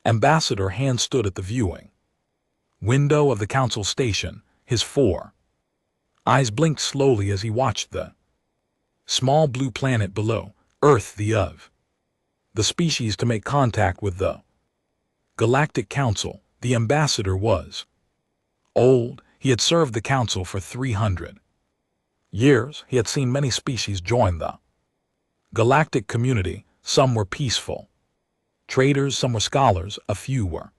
Ambassador Han stood at the viewing window of the council station, his four eyes blinked slowly as he watched the small blue planet below, Earth the species to make contact with the Galactic Council. The ambassador was old. He had served the council for 300 years. He had seen many species join the galactic community. Some were peaceful traders, some were scholars, a few were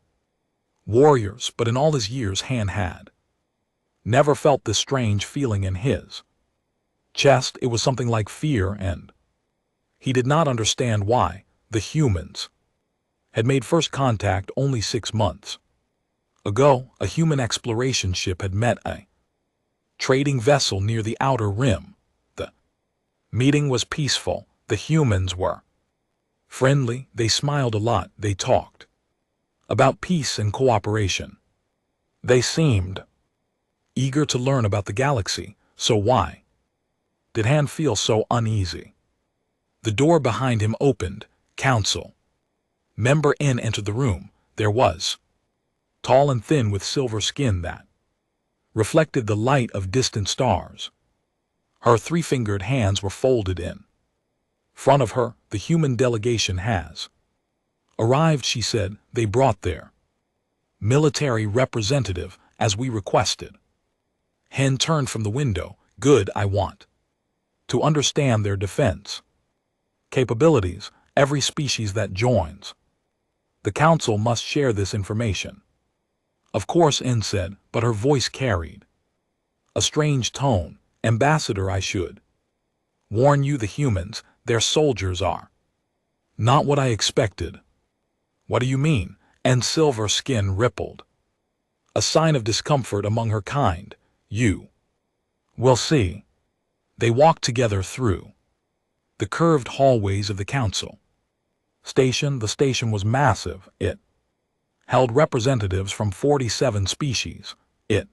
warriors, but in all his years Han had never felt this strange feeling in his chest. It was something like fear, and he did not understand why. The humans had made first contact only 6 months ago. A human exploration ship had met a trading vessel near the outer rim. The meeting was peaceful. The humans were friendly. They smiled a lot. They talked about peace and cooperation. They seemed eager to learn about the galaxy. So why did Han feel so uneasy? The door behind him opened. Council member N entered the room. There was tall and thin with silver skin that reflected the light of distant stars. Her three-fingered hands were folded in front of her. The human delegation has arrived, she said. They brought their military representative, as we requested. Han turned from the window. Good, I want to understand their defense capabilities. Every species that joins the council must share this information. Of course, N said, but her voice carried a strange tone. Ambassador, I should warn you, the humans, their soldiers are not what I expected. What do you mean? And silver skin rippled, a sign of discomfort among her kind. You will see. They walked together through the curved hallways of the council station. The station was massive. It held representatives from 47 species. It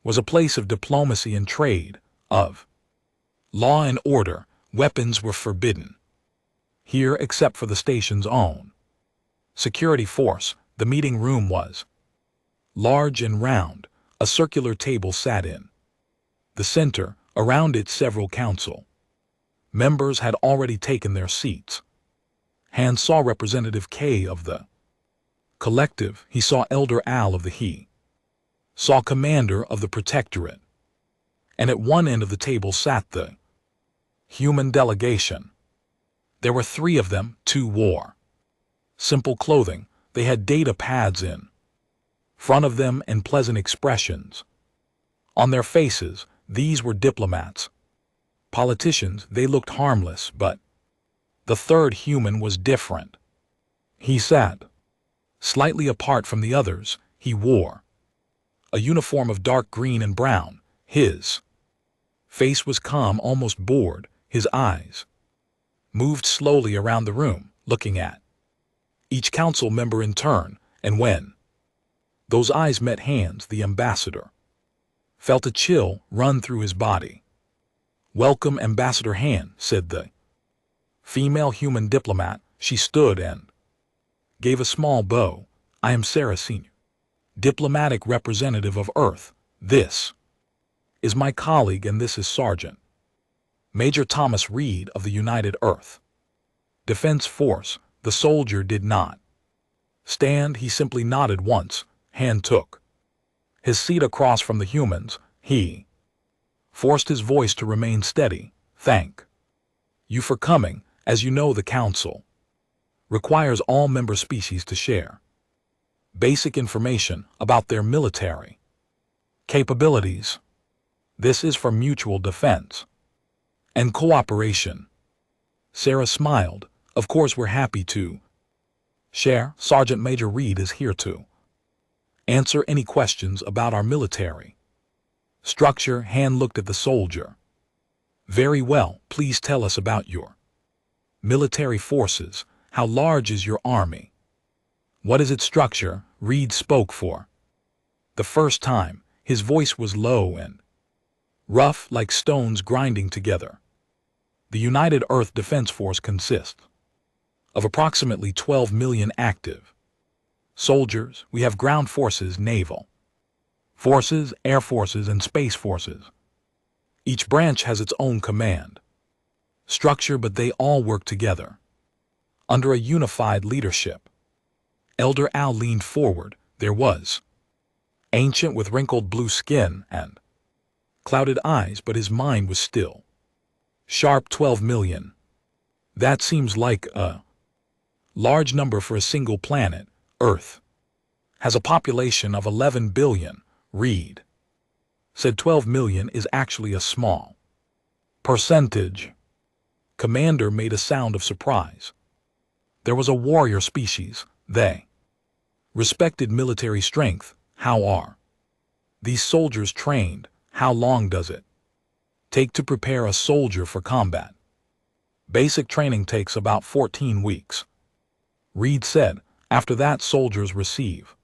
was a place of diplomacy and trade, of law and order. Weapons were forbidden here except for the station's own security force. The meeting room was large and round. A circular table sat in the center. Around it, several council members had already taken their seats. Han saw Representative K of the collective. He saw Elder Al of the He saw Commander of the Protectorate. And at one end of the table sat the human delegation. There were 3 of them. 2 wore simple clothing. They had data pads in front of them and pleasant expressions on their faces. These were diplomats, politicians. They looked harmless, but the third human was different. He sat slightly apart from the others. He wore a uniform of dark green and brown. His face was calm, almost bored. His eyes moved slowly around the room, looking at each council member in turn, and when those eyes met Han's, the ambassador felt a chill run through his body. Welcome, Ambassador Han, said the female human diplomat. She stood and gave a small bow. I am Sarah Sr., diplomatic representative of Earth. This is my colleague, and this is Sergeant Major Thomas Reed of the United Earth Defense Force. The soldier did not stand. He simply nodded once. Han took his seat across from the humans. He forced his voice to remain steady. Thank you for coming. As you know, the Council requires all member species to share basic information about their military capabilities. This is for mutual defense and cooperation. Sarah smiled. Of course, we're happy to share. Sergeant Major Reed is here to answer any questions about our military structure. Han looked at the soldier. Very well. Please tell us about your military forces. How large is your army? What is its structure? Reed spoke for the first time. His voice was low and rough, like stones grinding together. The United Earth Defense Force consists of approximately 12 million active Soldiers, we have ground forces, naval forces, air forces, and space forces. Each branch has its own command structure, but they all work together under a unified leadership. Elder Al leaned forward. There was ancient with wrinkled blue skin and clouded eyes, but his mind was still sharp. 12 million. That seems like a large number for a single planet. Earth has a population of 11 billion. Reed said 12 million is actually a small percentage. Commander made a sound of surprise. There was a warrior species. They respected military strength. How are these soldiers trained? How long does it take to prepare a soldier for combat? Basic training takes about 14 weeks. Reed said. After that, soldiers receive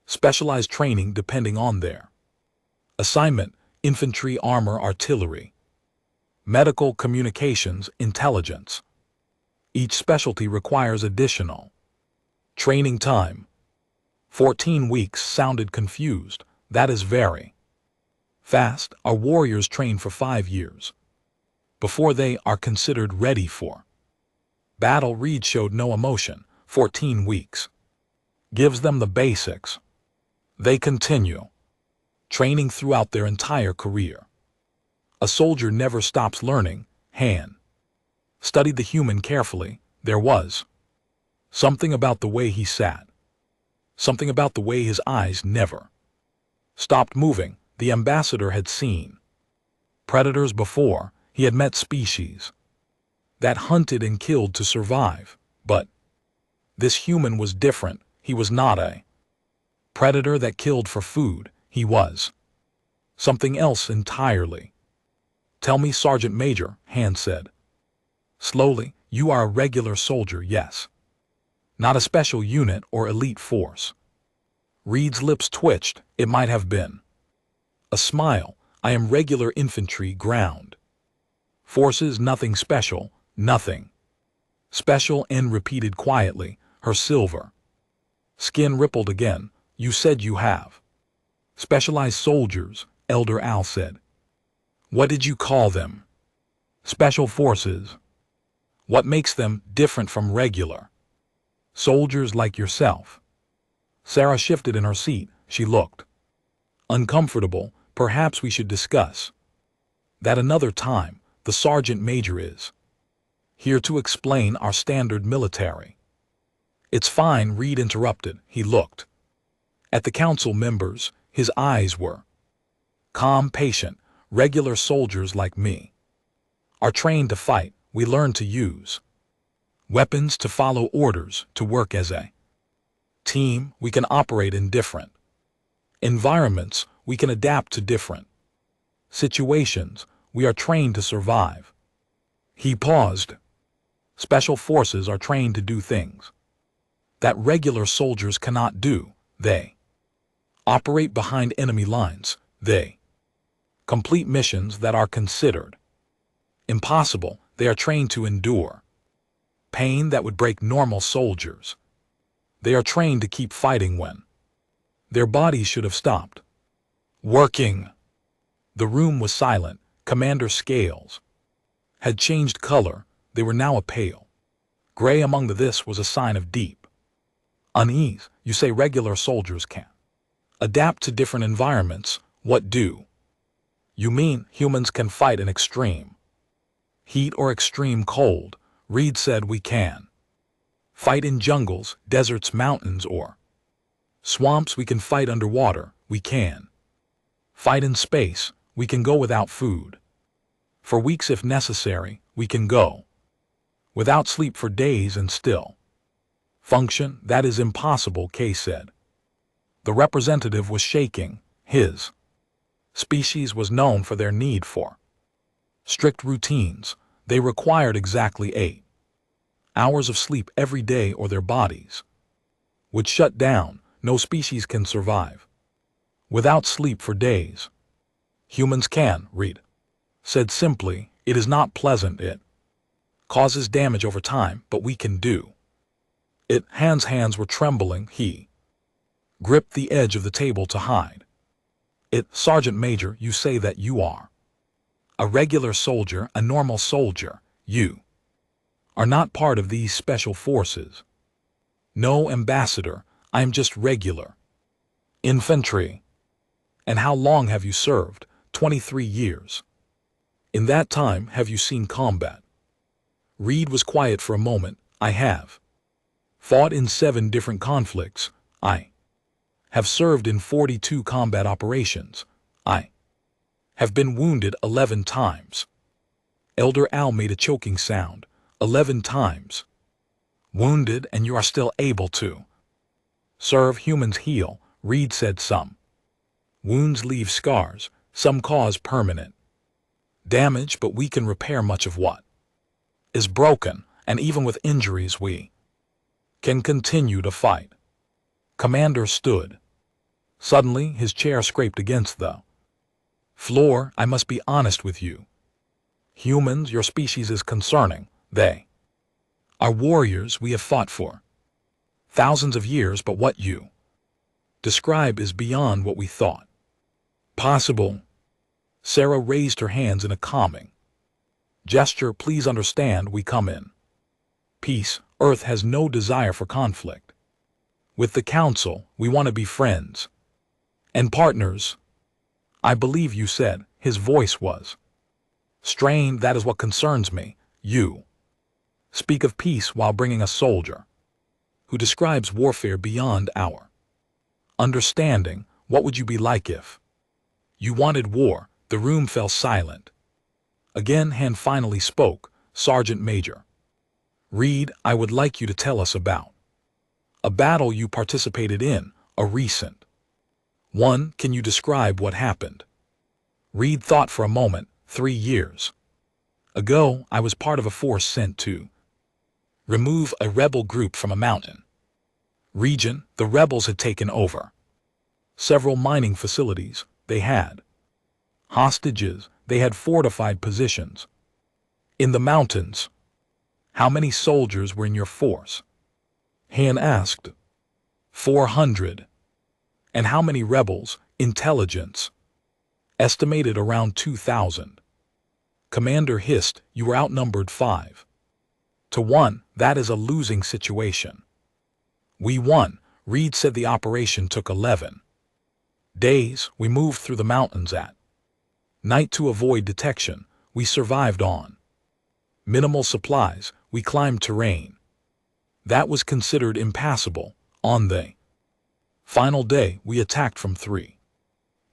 specialized training depending on their assignment: infantry, armor, artillery, medical, communications, intelligence. Each specialty requires additional training time. 14 weeks sounded confused. That is very fast. Our warriors train for 5 years before they are considered ready for battle. Reed showed no emotion. 14 weeks gives them the basics. They continue training throughout their entire career. A soldier never stops learning. Han studied the human carefully. There was something about the way he sat, something about the way his eyes never stopped moving. The ambassador had seen predators before. He had met species that hunted and killed to survive. But this human was different. He was not a predator that killed for food. He was something else entirely. Tell me, Sergeant Major, Han said slowly. You are a regular soldier, yes? Not a special unit or elite force. Reed's lips twitched. It might have been a smile. I am regular infantry, ground forces, nothing special, nothing special. N repeated quietly. Her silver skin rippled again. You said you have specialized soldiers, Elder Al said. What did you call them? Special forces. What makes them different from regular soldiers like yourself? Sarah shifted in her seat. She looked uncomfortable. Perhaps we should discuss that another time. The sergeant major is here to explain our standard military. It's fine, Reed interrupted. He looked at the council members. His eyes were calm, patient. Regular soldiers like me are trained to fight. We learn to use weapons, to follow orders, to work as a team. We can operate in different environments. We can adapt to different situations. We are trained to survive. He paused. Special forces are trained to do things that regular soldiers cannot do. They operate behind enemy lines. They complete missions that are considered impossible. They are trained to endure pain that would break normal soldiers. They are trained to keep fighting when their bodies should have stopped working. The room was silent. Commander Scales had changed color. They were now a pale gray. Among this was a sign of deep unease. You say regular soldiers can adapt to different environments. What do you mean? Humans can fight in extreme heat or extreme cold. Reed said we can fight in jungles, deserts, mountains, or swamps. We can fight underwater. We can fight in space. We can go without food for weeks if necessary. We can go without sleep for days and still function. That is impossible, Kay said. The representative was shaking. His species was known for their need for strict routines. They required exactly 8 hours of sleep every day or their bodies would shut down. No species can survive without sleep for days. Humans can, Reed said simply. It is not pleasant. It causes damage over time, but we can do it. Han's hands were trembling. He gripped the edge of the table to hide it. Sergeant Major, you say that you are a regular soldier, a normal soldier. You are not part of these special forces. No, Ambassador, I am just regular infantry. And how long have you served? 23 years. In that time, have you seen combat? Reed was quiet for a moment. I have fought in 7 different conflicts. I have served in 42 combat operations. I have been wounded 11 times. Elder Al made a choking sound. 11 times. Wounded, and you are still able to serve. Humans heal, Reed said. Some wounds leave scars, some cause permanent damage, but we can repair much of what is broken, and even with injuries we can continue to fight. Commander stood. Suddenly, his chair scraped against the floor. I must be honest with you. Humans, your species is concerning. They are warriors we have fought for thousands of years, but what you describe is beyond what we thought possible. Sarah raised her hands in a calming gesture. Please understand, we come in peace. Earth has no desire for conflict. With the Council, we want to be friends and partners. I believe you said. His voice was strained. That is what concerns me. You speak of peace while bringing a soldier who describes warfare beyond our understanding. What would you be like if you wanted war? The room fell silent. Again, Han finally spoke. Sergeant Major Reed, I would like you to tell us about a battle you participated in, a recent one. Can you describe what happened? Reed thought for a moment. 3 years ago, I was part of a force sent to remove a rebel group from a mountain region. The rebels had taken over several mining facilities. They had hostages. They had fortified positions in the mountains. How many soldiers were in your force? Han asked. 400. And how many rebels? Intelligence estimated around 2,000. Commander hissed. You were outnumbered 5 to 1. That is a losing situation. We won. Reed said. The operation took 11 days. We moved through the mountains at night to avoid detection. We survived on minimal supplies. We climbed terrain that was considered impassable. On the final day, we attacked from 3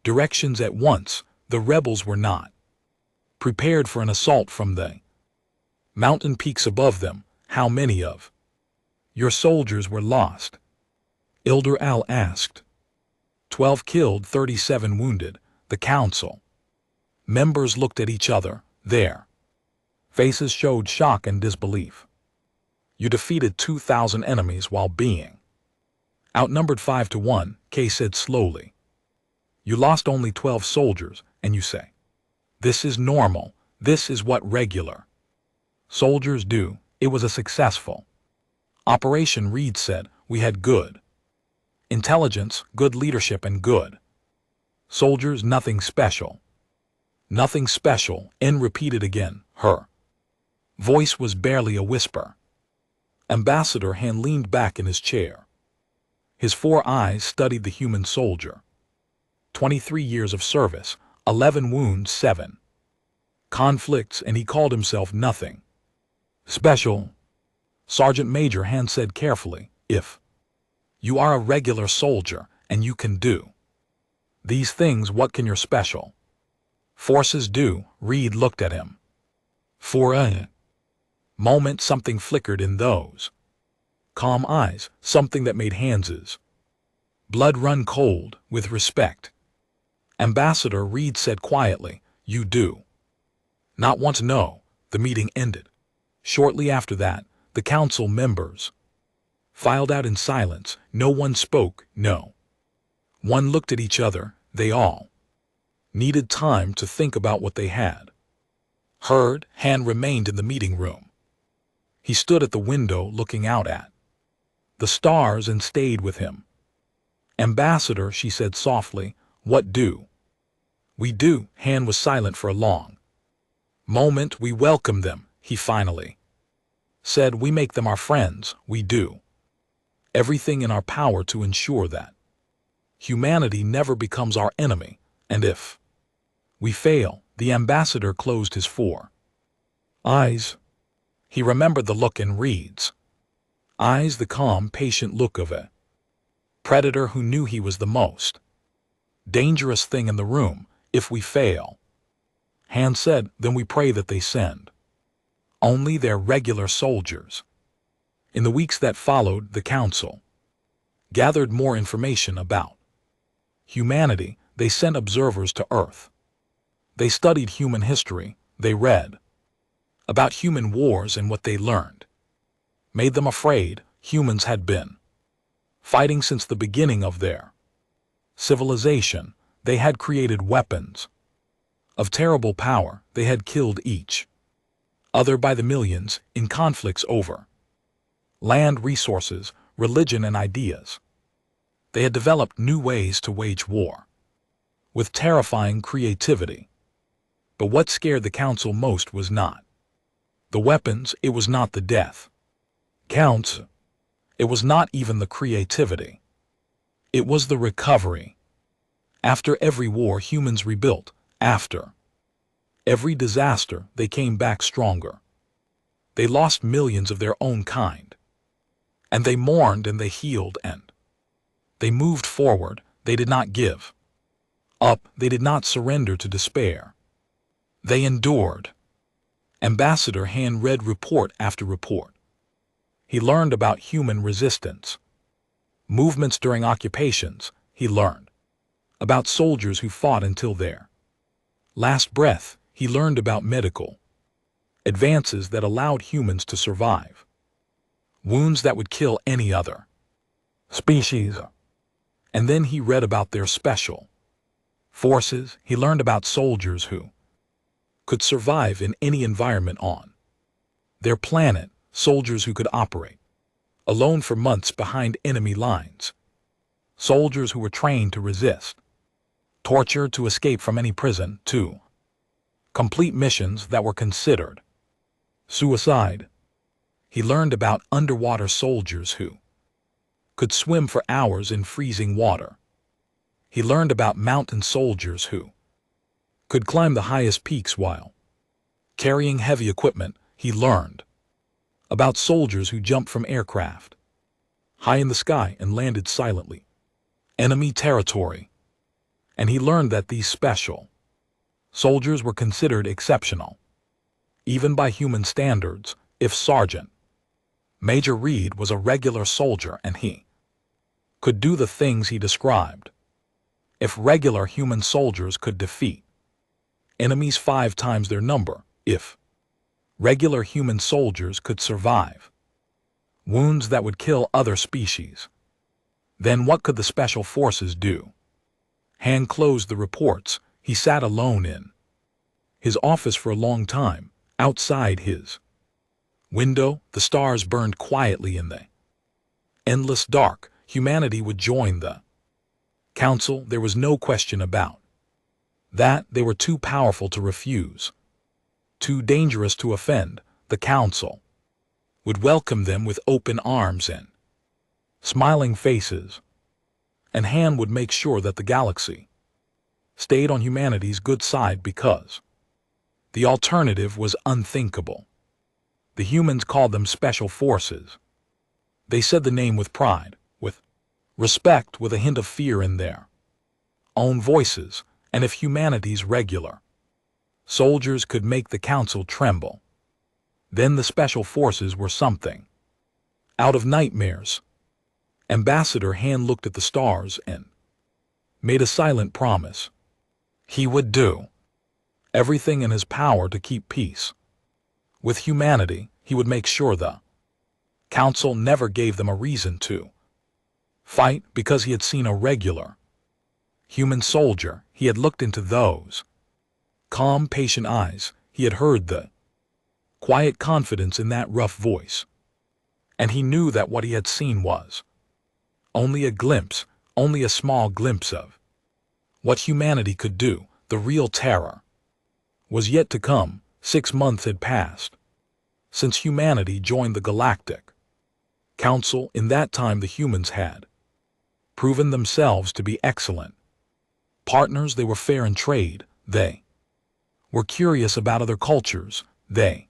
directions at once. The rebels were not prepared for an assault from the mountain peaks above them. How many of your soldiers were lost? Elder Al asked. 12 killed, 37 wounded. The Council members looked at each other. Their faces showed shock and disbelief. You defeated 2,000 enemies while being outnumbered 5 to 1, Kay said slowly. You lost only 12 soldiers, and you say, this is normal. This is what regular soldiers do. It was a successful operation, Reed said. We had good intelligence, good leadership, and good soldiers. Nothing special. Nothing special. N repeated again. Her voice was barely a whisper. Ambassador Han leaned back in his chair. His 4 eyes studied the human soldier. 23 years of service, 11 wounds, 7 conflicts, and he called himself nothing special. Sergeant Major Han said carefully, if you are a regular soldier and you can do these things, what can your special forces do? Reed looked at him. For a moment, something flickered in those calm eyes, something that made Hans's blood run cold. With respect, Ambassador, Reed said quietly, you do not want to know. The meeting ended. Shortly after that, the council members filed out in silence. No one spoke, no one looked at each other. They all needed time to think about what they had heard. Han remained in the meeting room. He stood at the window looking out at the stars and stayed with him. "Ambassador," she said softly, "what do we do?" Han was silent for a long moment. "We welcome them," he finally said. "We make them our friends. We do everything in our power to ensure that humanity never becomes our enemy. And if we fail..." The ambassador closed his four eyes. He remembered the look in Reed's eyes, the calm, patient look of a predator who knew he was the most dangerous thing in the room. "If we fail," Han said, "then we pray that they send only their regular soldiers." In the weeks that followed, the Council gathered more information about humanity. They sent observers to Earth. They studied human history. They read about human wars, and what they learned made them afraid. Humans had been fighting since the beginning of their civilization. They had created weapons of terrible power. They had killed each other by the millions in conflicts over land, resources, religion, and ideas. They had developed new ways to wage war with terrifying creativity. But what scared the Council most was not the weapons, it was not the death counts, it was not even the creativity. It was the recovery. After every war, humans rebuilt. After every disaster, they came back stronger. They lost millions of their own kind. And they mourned, and they healed, and they moved forward. They did not give up. They did not surrender to despair. They endured. Ambassador Han read report after report. He learned about human resistance movements during occupations. He learned about soldiers who fought until their last breath. He learned about medical advances that allowed humans to survive wounds that would kill any other species. And then he read about their special forces. He learned about soldiers who could survive in any environment on their planet, soldiers who could operate alone for months behind enemy lines, soldiers who were trained to resist torture, to escape from any prison, to complete missions that were considered suicide. He learned about underwater soldiers who could swim for hours in freezing water. He learned about mountain soldiers who could climb the highest peaks while carrying heavy equipment. He learned about soldiers who jumped from aircraft high in the sky and landed silently enemy territory. And he learned that these special soldiers were considered exceptional, even by human standards. If Sergeant Major Reed was a regular soldier and he could do the things he described, if regular human soldiers could defeat enemies 5 times their number, if regular human soldiers could survive wounds that would kill other species, then what could the special forces do? Han closed the reports. He sat alone in his office for a long time. Outside his window, the stars burned quietly in the endless dark. Humanity would join the Council. There was no question about that. They were too powerful to refuse, too dangerous to offend. The Council would welcome them with open arms and smiling faces. And Han would make sure that the galaxy stayed on humanity's good side, because the alternative was unthinkable. The humans called them special forces. They said the name with pride, with respect, with a hint of fear in their own voices. And if humanity's regular soldiers could make the Council tremble, then the special forces were something out of nightmares. Ambassador Han looked at the stars and made a silent promise. He would do everything in his power to keep peace with humanity. He would make sure the Council never gave them a reason to fight, because he had seen a regular human soldier. He had looked into those calm, patient eyes. He had heard the quiet confidence in that rough voice. And he knew that what he had seen was only a glimpse Only a small glimpse of what humanity could do. The real terror was yet to come. 6 months had passed since humanity joined the Galactic Council. In that time the humans had proven themselves to be excellent partners. They were fair in trade. They were curious about other cultures. They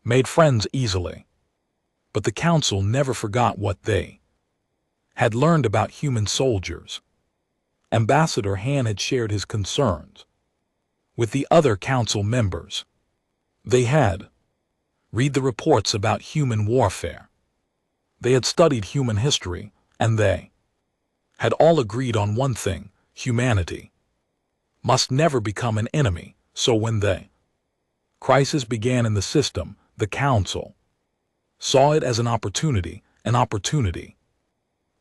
made friends easily. But the Council never forgot what they had learned about human soldiers. Ambassador Han had shared his concerns with the other Council members. They had read the reports about human warfare. They had studied human history, and they had all agreed on one thing: humanity must never become an enemy. So when the crisis began in the system, the Council saw it as an opportunity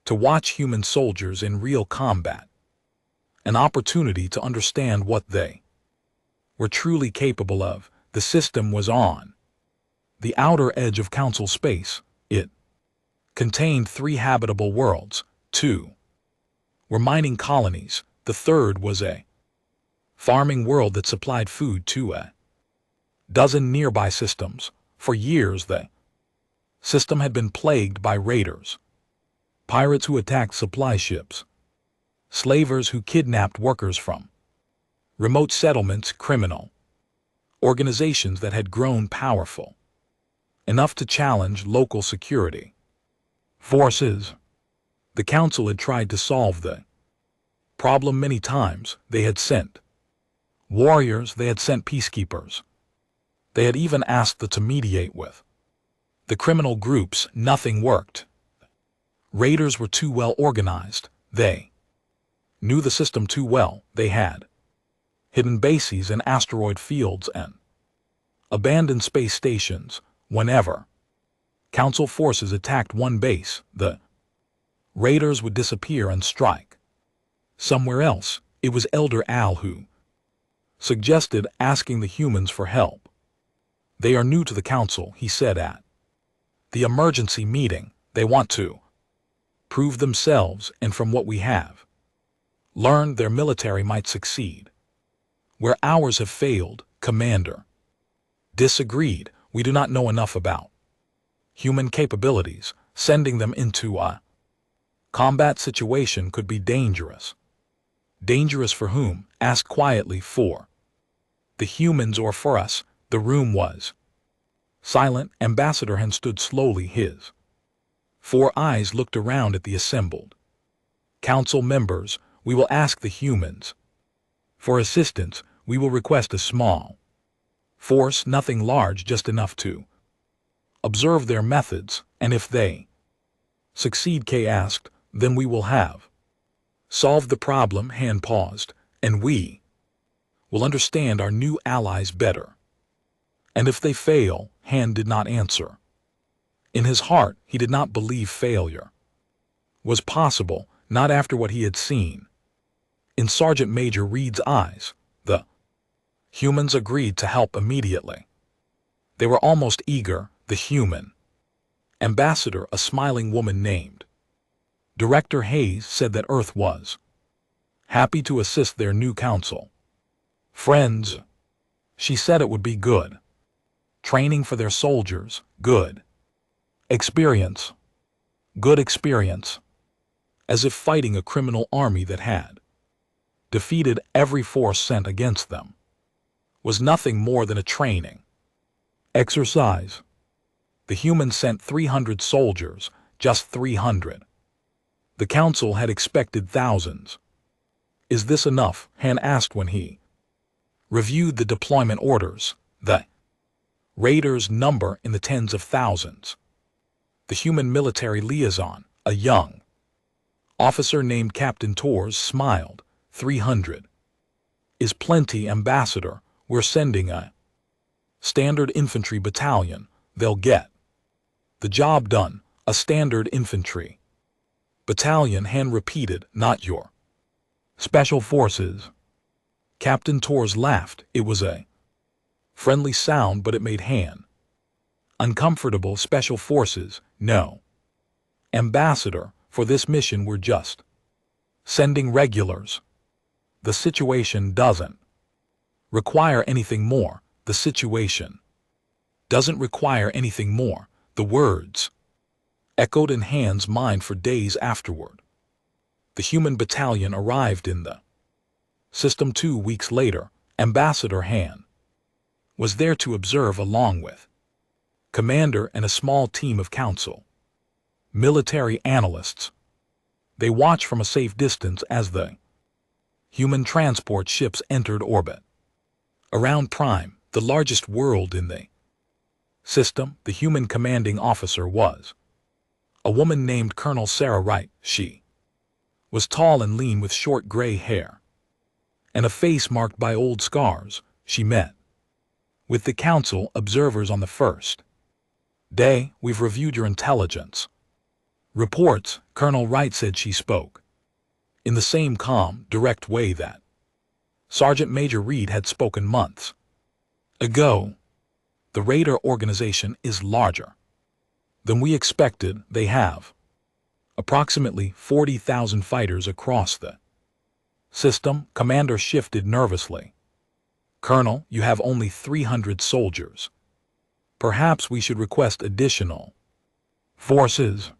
to watch human soldiers in real combat, an opportunity to understand what they were truly capable of. The system was on the outer edge of Council space. It contained 3 habitable worlds. 2 were mining colonies. The third was a farming world that supplied food to a dozen nearby systems. For years the system had been plagued by raiders, pirates who attacked supply ships, slavers who kidnapped workers from remote settlements, criminal organizations that had grown powerful enough to challenge local security forces. The Council had tried to solve the problem many times. They had sent warriors, they had sent peacekeepers. They had even asked them to mediate with the criminal groups. Nothing worked. Raiders were too well organized. They knew the system too well. They had hidden bases in asteroid fields and abandoned space stations. Whenever Council forces attacked one base, the raiders would disappear and strike somewhere else. It was Elder Al who suggested asking the humans for help. They are new to the Council, he said at the emergency meeting. They want to prove themselves, and from what we have learned, their military might succeed where ours have failed. Commander disagreed. We do not know enough about human capabilities. Sending them into a combat situation could be dangerous. Dangerous for whom? Asked quietly. For the humans or for us? The room was silent. Ambassador Han stood slowly. His 4 eyes looked around at the assembled Council members. We will ask the humans for assistance. We will request a small force, nothing large, just enough to observe their methods, and if they succeed, Kay asked, then we will have solved the problem. Han paused. And we will understand our new allies better. And if they fail? Han did not answer. In his heart, he did not believe failure was possible, not after what he had seen. In Sergeant Major Reed's eyes, the humans agreed to help immediately. They were almost eager. The human ambassador, a smiling woman named Director Hayes, said that Earth was happy to assist their new council friends. She said it would be good training for their soldiers, good experience, as if fighting a criminal army that had defeated every force sent against them was nothing more than a training exercise. The humans sent 300 soldiers, just 300. The Council had expected thousands. Is this enough? Han asked when he reviewed the deployment orders. The raiders number in the tens of thousands. The human military liaison, a young officer named Captain Torres, smiled. 300 is plenty, Ambassador. We're sending a standard infantry battalion. They'll get the job done. A standard infantry battalion, Han repeated, not your special forces. Captain Torres laughed. It was a friendly sound, but it made Han uncomfortable. Special forces? No, Ambassador. For this mission we're just sending regulars. The situation doesn't require anything more. The situation doesn't require anything more. The words echoed in Han's mind for days afterward. The human battalion arrived in the system 2 weeks later. Ambassador Han was there to observe along with commander and a small team of council military analysts. They watched from a safe distance as the human transport ships entered orbit around Prime, the largest world in the system. The human commanding officer was a woman named Colonel Sarah Wright. She was tall and lean with short gray hair and a face marked by old scars. She met with the council observers on the first day. We've reviewed your intelligence reports, Colonel Wright said. She spoke in the same calm, direct way that Sergeant Major Reed had spoken months ago. The Raider organization is larger than we expected. They have approximately 40,000 fighters across the system. Commander shifted nervously. Colonel, you have only 300 soldiers. Perhaps we should request additional forces.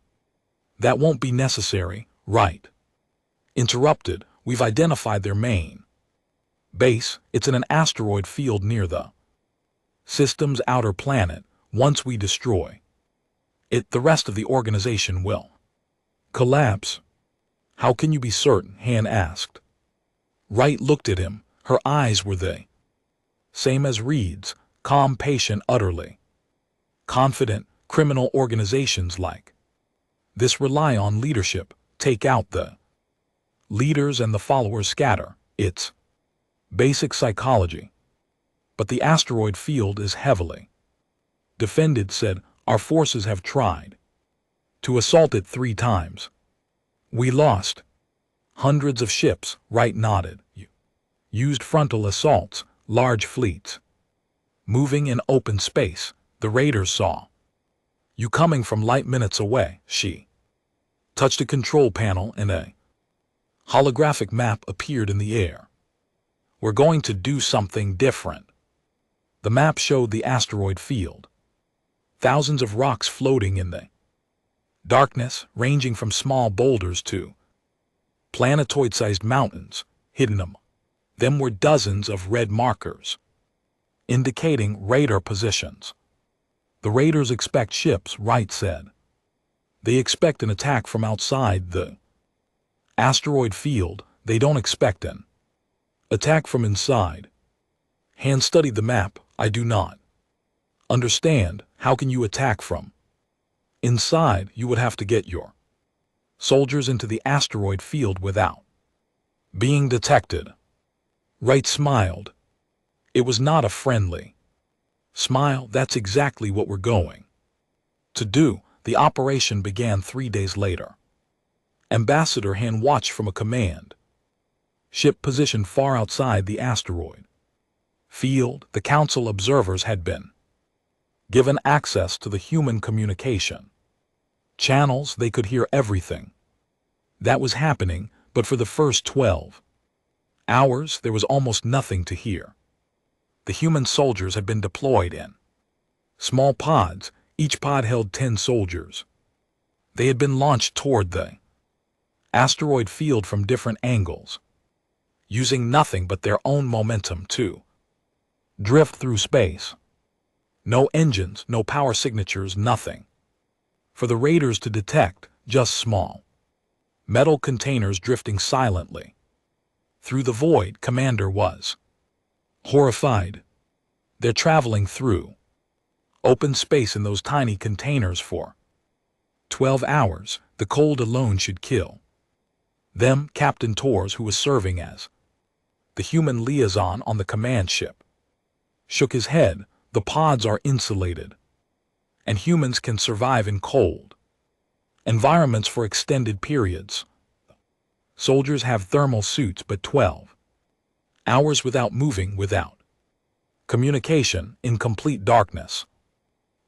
That won't be necessary, right? Interrupted. We've identified their main base. It's in an asteroid field near the system's outer planet. Once we destroy it, the rest of the organization will collapse. How can you be certain? Han asked. Wright looked at him. Her eyes were the same as Reed's, calm, patient, utterly confident. Criminal organizations like this rely on leadership. Take out the leaders and the followers scatter. It's basic psychology. But the asteroid field is heavily defended, said. Our forces have tried to assault it 3 times. We lost hundreds of ships. Wright nodded. You used frontal assaults, large fleets moving in open space. The Raiders saw you coming from light minutes away. She touched a control panel and a holographic map appeared in the air. We're going to do something different. The map showed the asteroid field. Thousands of rocks floating in the darkness, ranging from small boulders to planetoid-sized mountains. Hidden among them were dozens of red markers, indicating Raider positions. The Raiders expect ships, Wright said. They expect an attack from outside the asteroid field. They don't expect an attack from inside. Han studied the map. I do not understand. How can you attack from inside? You would have to get your soldiers into the asteroid field without being detected. Wright smiled. It was not a friendly smile. That's exactly what we're going to do. The operation began 3 days later. Ambassador Han watched from a command ship positioned far outside the asteroid field. The council observers had been given access to the human communication channels. They could hear everything that was happening, but for the first 12 hours there was almost nothing to hear. The human soldiers had been deployed in small pods. Each pod held 10 soldiers. They had been launched toward the asteroid field from different angles, using nothing but their own momentum to drift through space. No engines, no power signatures, nothing for the Raiders to detect, just small metal containers drifting silently through the void. Commander was horrified. They're traveling through open space in those tiny containers for 12 hours. The cold alone should kill them. Captain Torres, who was serving as the human liaison on the command ship, shook his head. The pods are insulated, and humans can survive in cold environments for extended periods. Soldiers have thermal suits, but 12 hours without moving, without communication, in complete darkness.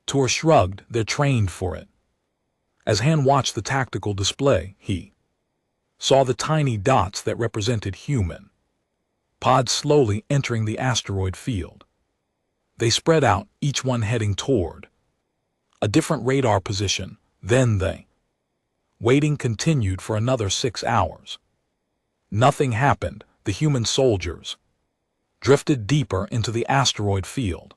Tor shrugged. They're trained for it. As Han watched the tactical display, he saw the tiny dots that represented human pods slowly entering the asteroid field. They spread out, each one heading toward a different radar position. Then the waiting continued for another 6 hours. Nothing happened. The human soldiers drifted deeper into the asteroid field.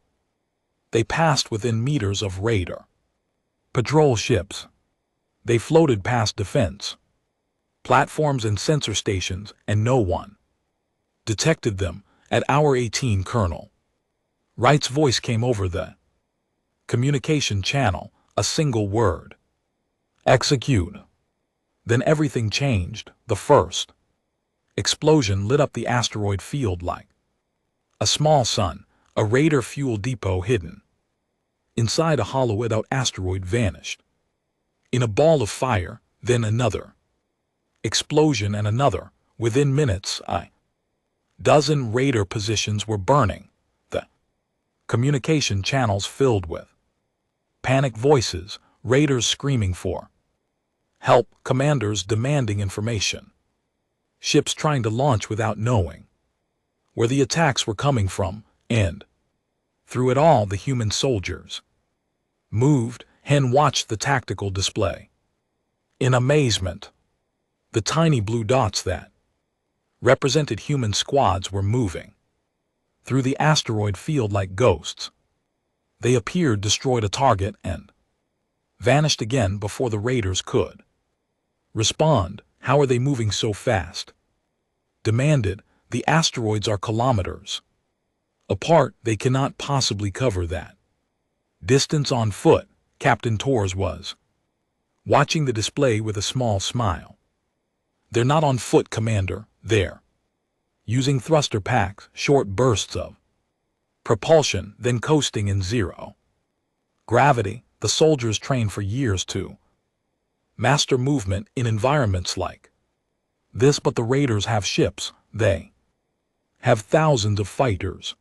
They passed within meters of radar patrol ships. They floated past defense platforms and sensor stations, and no one detected them. At hour 18, Colonel Wright's voice came over the communication channel, a single word: execute. Then everything changed. The first explosion lit up the asteroid field like a small sun. A radar fuel depot hidden inside a hollowed-out asteroid vanished in a ball of fire. Then another explosion and another. Within minutes, a dozen radar positions were burning. The communication channels filled with panic voices, raiders screaming for help, commanders demanding information, ships trying to launch without knowing where the attacks were coming from. And through it all, the human soldiers moved. Hen watched the tactical display in amazement. The tiny blue dots that represented human squads were moving through the asteroid field like ghosts. They appeared, destroyed a target, and vanished again before the raiders could respond. How are they moving so fast? Demanded. The asteroids are kilometers apart. They cannot possibly cover that distance on foot. Captain Torres was watching the display with a small smile. They're not on foot, Commander. They're using thruster packs, short bursts of propulsion, then coasting in zero gravity. The soldiers trained for years to master movement in environments like this. But the raiders have ships. They have thousands of fighters.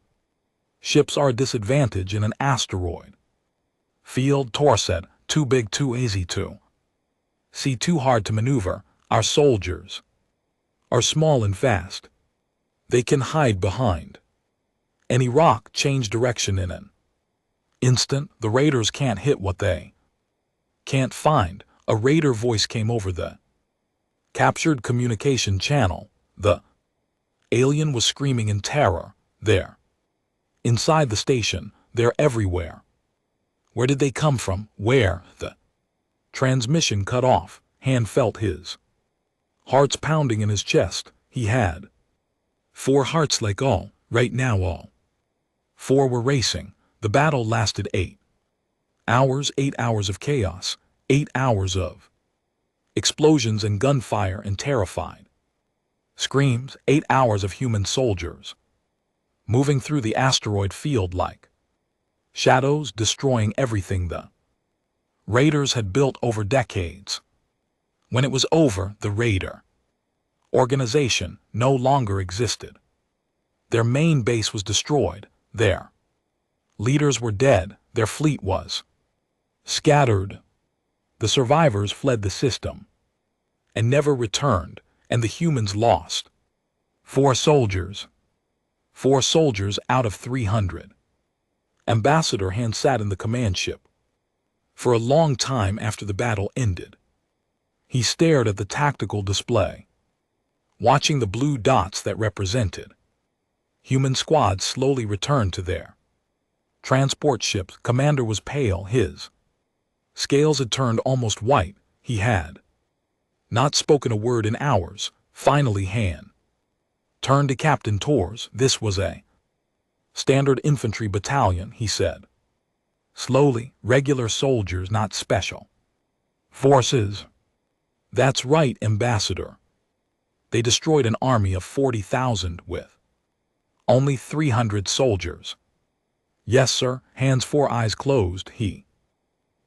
Ships are a disadvantage in an asteroid field. Tor said, too big, too easy to see, too hard to maneuver. Our soldiers are small and fast. They can hide behind any rock, change direction in an instant. The raiders can't hit what they can't find. A raider voice came over the captured communication channel. The alien was screaming in terror. They're inside the station. They're everywhere. Where did they come from? Where? The transmission cut off. Han felt his heart's pounding in his chest. He had 4 hearts like all. Right now all 4 were racing. The battle lasted 8 hours. 8 hours of chaos. 8 hours of explosions and gunfire and terrified screams. 8 hours of human soldiers moving through the asteroid field like shadows, destroying everything the raiders had built over decades. When it was over, the raider organization no longer existed. Their main base was destroyed. Their leaders were dead. Their fleet was scattered. The survivors fled the system and never returned, and the humans lost 4 soldiers. 4 soldiers out of 300. Ambassador Han sat in the command ship for a long time after the battle ended. He stared at the tactical display, watching the blue dots that represented human squads slowly return to their transport ships. Commander was pale. His scales had turned almost white. He had not spoken a word in hours. Finally, Han turned to Captain Torres. This was a standard infantry battalion, he said slowly. Regular soldiers, not special forces. That's right, Ambassador. They destroyed an army of 40,000 with only 300 soldiers. Yes, sir. Han's 4 eyes closed. He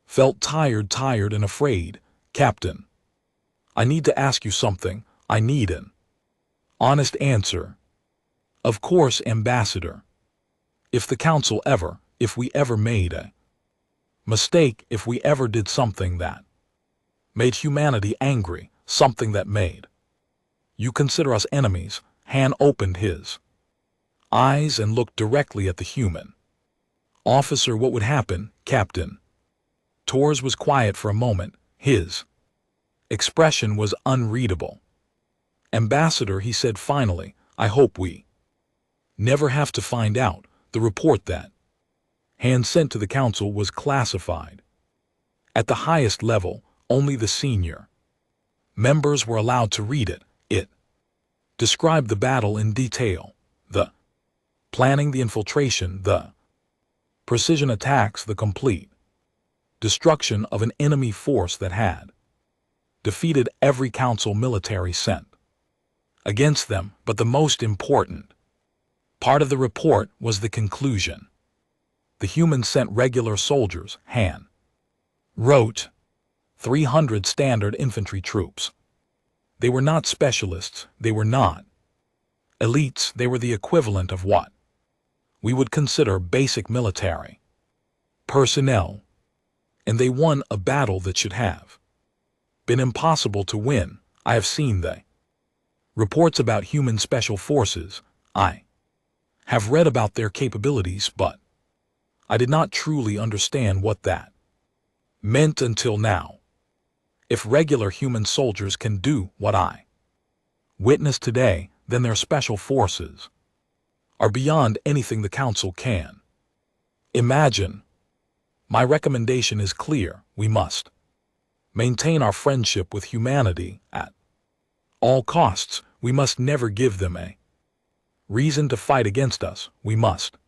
felt tired and afraid. Captain, I need to ask you something. I need an honest answer. Of course, Ambassador. If the Council ever, if we ever made a mistake, if we ever did something that made humanity angry, something that made You consider us enemies. Han opened his eyes and looked directly at the human. Officer, what would happen, Captain? Torres was quiet for a moment. His expression was unreadable. Ambassador, he said finally, I hope we never have to find out. The report that Han sent to the council was classified. At the highest level, only the senior members were allowed to read it. It described the battle in detail, the planning, the infiltration, the precision attacks, the complete destruction of an enemy force that had defeated every council military sent against them. But the most important part of the report was the conclusion. The humans sent regular soldiers, Han wrote, 300 standard infantry troops. They were not specialists, they were not elites, they were the equivalent of what we would consider basic military personnel. And they won a battle that should have been impossible to win. I have seen the reports about human special forces. I have read about their capabilities, but I did not truly understand what that meant until now. If regular human soldiers can do what I witnessed today, then their special forces are beyond anything the council can imagine. My recommendation is clear. We must maintain our friendship with humanity at all costs. We must never give them a reason to fight against us. We must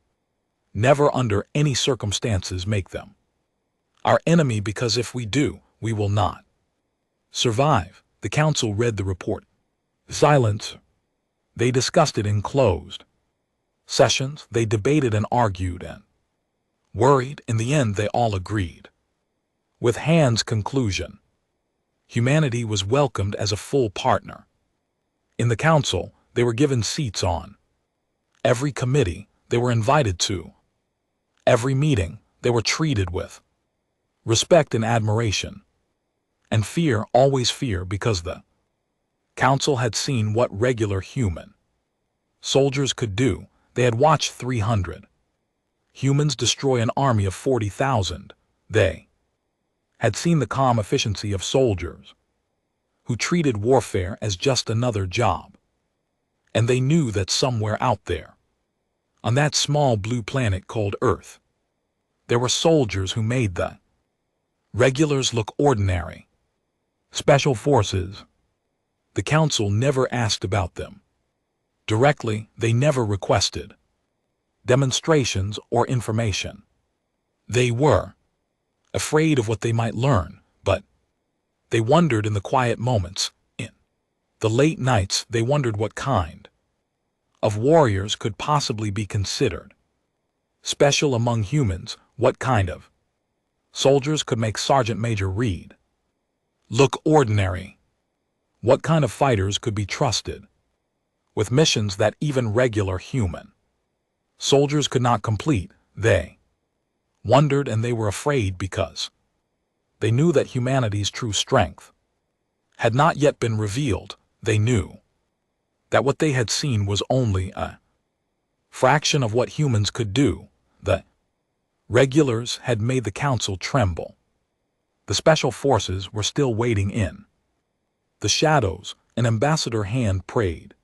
never under any circumstances make them our enemy, because if we do, we will not survive. The council read the report. Silence. They discussed it in closed sessions. They debated and argued and worried. In the end, they all agreed with Han's conclusion. Humanity was welcomed as a full partner. In the council, they were given seats on every committee. They were invited to every meeting. They were treated with respect and admiration. And fear, always fear, because the council had seen what regular human soldiers could do. They had watched 300 humans destroy an army of 40,000. They had seen the calm efficiency of soldiers who treated warfare as just another job. And they knew that somewhere out there, on that small blue planet called Earth, there were soldiers who made the regulars look ordinary. Special forces. The council never asked about them directly. They never requested demonstrations or information. They were afraid of what they might learn, but they wondered in the quiet moments. In the late nights, they wondered what kind of warriors could possibly be considered special among humans. What kind of soldiers could make Sergeant Major Reed look ordinary? What kind of fighters could be trusted with missions that even regular human soldiers could not complete? They wondered, and they were afraid, because they knew that humanity's true strength had not yet been revealed. They knew that what they had seen was only a fraction of what humans could do. The regulars had made the council tremble. The special forces were still waiting in the shadows, and Ambassador Han prayed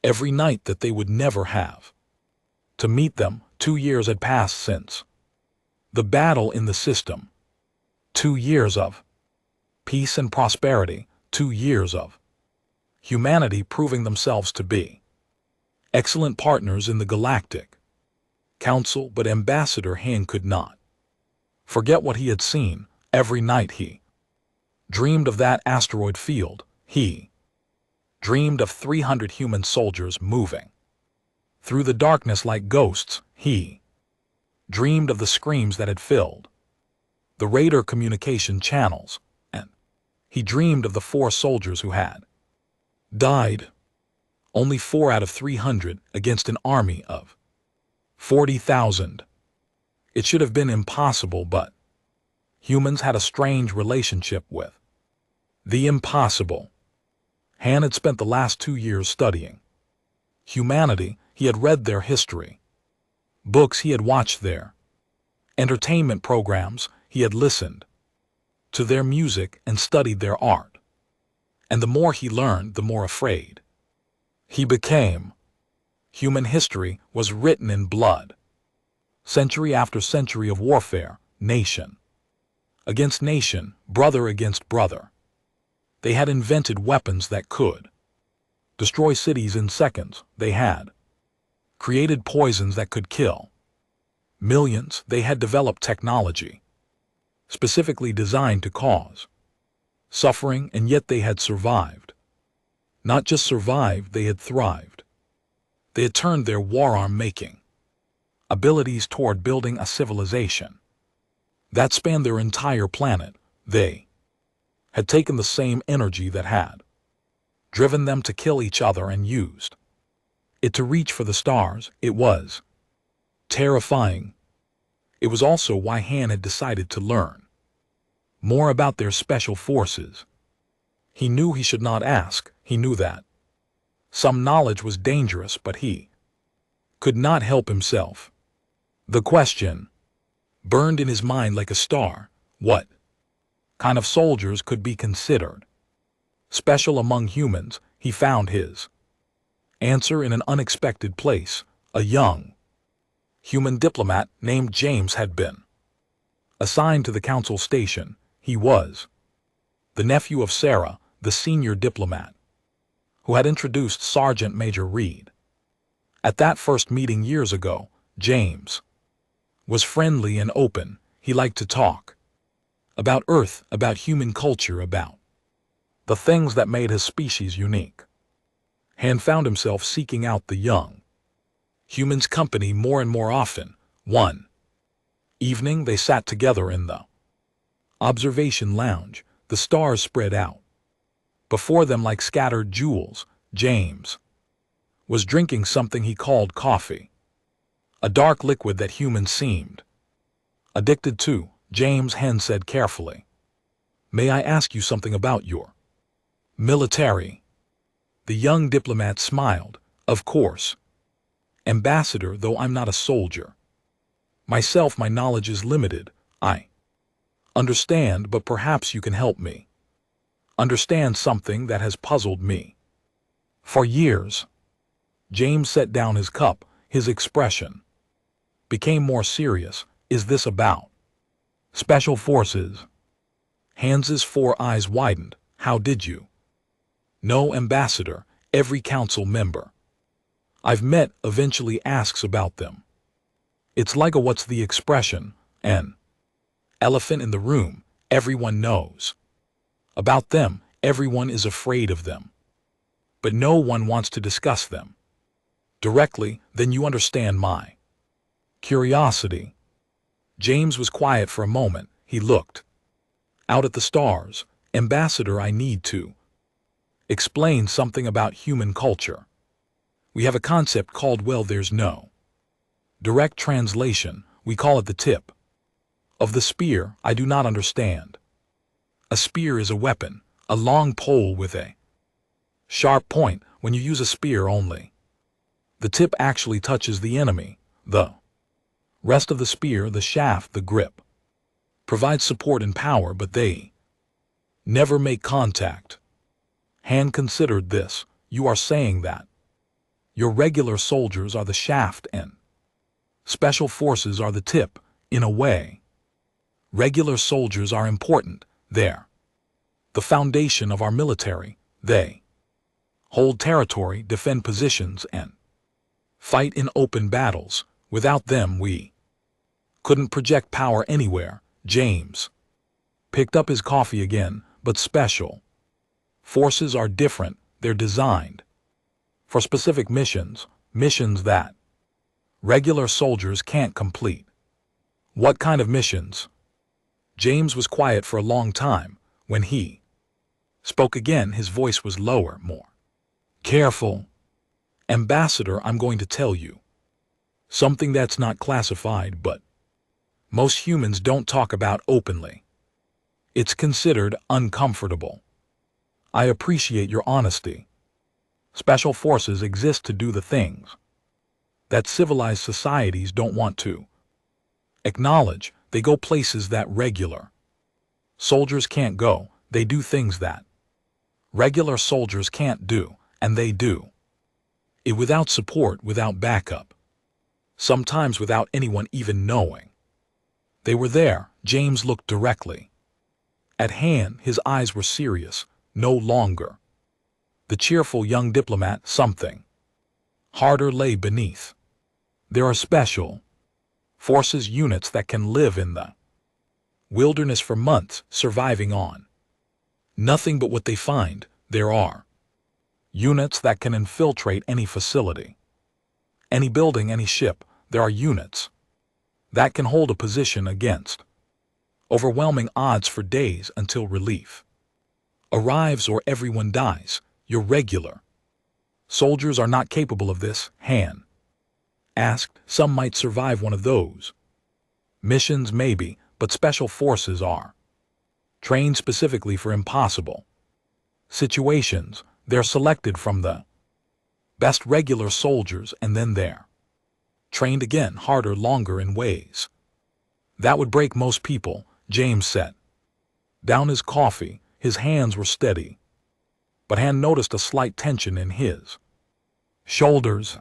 every night that they would never have to meet them. 2 years had passed since the battle in the system. 2 years of peace and prosperity. 2 years of humanity proving themselves to be excellent partners in the Galactic Council. But Ambassador Han could not forget what he had seen. Every night he dreamed of that asteroid field. He dreamed of 300 human soldiers moving through the darkness like ghosts. He dreamed of the screams that had filled the radar communication channels, and he dreamed of the 4 soldiers who had died. Only 4 out of 300 against an army of 40,000. It should have been impossible, but humans had a strange relationship with the impossible. Han had spent the last 2 years studying humanity. He had read their history. Books he had watched their entertainment programs. He had listened to their music and studied their art. And the more he learned, the more afraid he became. Human history was written in blood. Century after century of warfare, nation against nation, brother against brother. They had invented weapons that could destroy cities in seconds. They had created poisons that could kill millions. They had developed technology specifically designed to cause suffering, and yet they had survived. Not just survived, they had thrived. They had turned their war-making abilities toward building a civilization that spanned their entire planet. They had taken the same energy that had driven them to kill each other and used it to reach for the stars. It was terrifying. It was also why Han had decided to learn more about their special forces. He knew he should not ask. He knew that some knowledge was dangerous, but he could not help himself. The question burned in his mind like a star. What kind of soldiers could be considered special among humans? He found his answer in an unexpected place. A young human diplomat named James had been assigned to the council station. He was the nephew of Sarah, the senior diplomat, who had introduced Sergeant Major Reed. At that first meeting years ago, James was friendly and open. He liked to talk about Earth, about human culture, about the things that made his species unique. Han found himself seeking out the young human's company more and more often. One evening they sat together in the observation lounge. The stars spread out before them like scattered jewels. James was drinking something he called coffee, a dark liquid that humans seemed addicted to. James, Han said carefully, "May I ask you something about your military?" The young diplomat smiled. "Of course, Ambassador, though I'm not a soldier myself, my knowledge is limited. I understand, but perhaps you can help me understand something that has puzzled me for years." James set down his cup. His expression became more serious. "Is this about special forces?" Hans's 4 eyes widened. "How did you know, Ambassador? Every council member I've met eventually asks about them. It's like a what's the expression? An elephant in the room. Everyone knows about them. Everyone is afraid of them. But no one wants to discuss them directly. Then you understand my curiosity." James was quiet for a moment. He looked out at the stars. "Ambassador, I need to explain something about human culture. We have a concept called, well, there's no direct translation. We call it the tip of the spear. I do not understand. A spear is a weapon, a long pole with a sharp point. When you use a spear only, the tip actually touches the enemy. The rest of the spear, the shaft, the grip, provides support and power, but they never make contact." Han considered this. "You are saying that your regular soldiers are the shaft and special forces are the tip, in a way. Regular soldiers are important. They're the foundation of our military. They hold territory, defend positions, and fight in open battles. Without them, we couldn't project power anywhere." James picked up his coffee again. "But special forces are different. They're designed for specific missions, missions that regular soldiers can't complete." "What kind of missions?" James was quiet for a long time. When he spoke again, his voice was lower, more careful. "Ambassador, I'm going to tell you something that's not classified, but most humans don't talk about openly. It's considered uncomfortable. I appreciate your honesty. Special forces exist to do the things that civilized societies don't want to acknowledge. They go places that regular soldiers can't go. They do things that regular soldiers can't do, and they do it without support, without backup, sometimes without anyone even knowing they were there. James looked directly at Han. His eyes were serious, no longer the cheerful young diplomat. Something harder lay beneath. There are special forces units that can live in the wilderness for months, surviving on nothing but what they find. There are units that can infiltrate any facility, any building, any ship. There are units that can hold a position against overwhelming odds for days until relief arrives or everyone dies. Your regular soldiers are not capable of this. Han asked. Some might survive one of those missions, maybe, but special forces are trained specifically for impossible situations. They're selected from the best regular soldiers, and then they're trained again, harder, longer, in ways that would break most people. James set down his coffee. His hands were steady, but Han noticed a slight tension in his shoulders.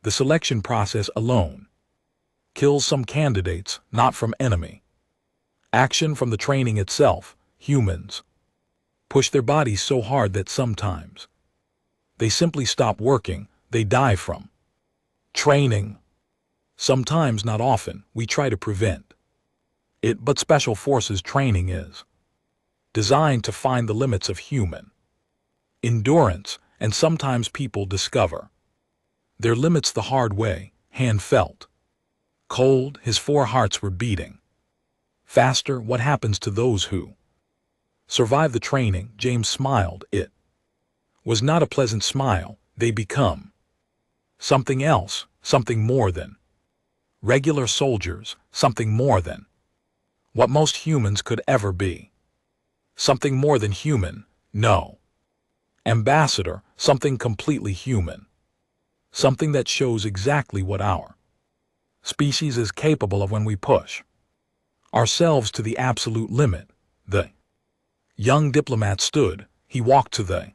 The selection process alone kills some candidates, not from enemy action, from the training itself. Humans push their bodies so hard that sometimes they simply stop working. They die from training. Sometimes, not often, we try to prevent it, but special forces training is designed to find the limits of human endurance, and sometimes people discover their limits the hard way. Han felt cold. His four hearts were beating faster. What happens to those who survive the training? James smiled. It was not a pleasant smile. They become something else, something more than regular soldiers, something more than what most humans could ever be, something more than human. No, Ambassador, something completely human, something that shows exactly what our species is capable of when we push ourselves to the absolute limit. The young diplomat stood. He walked to the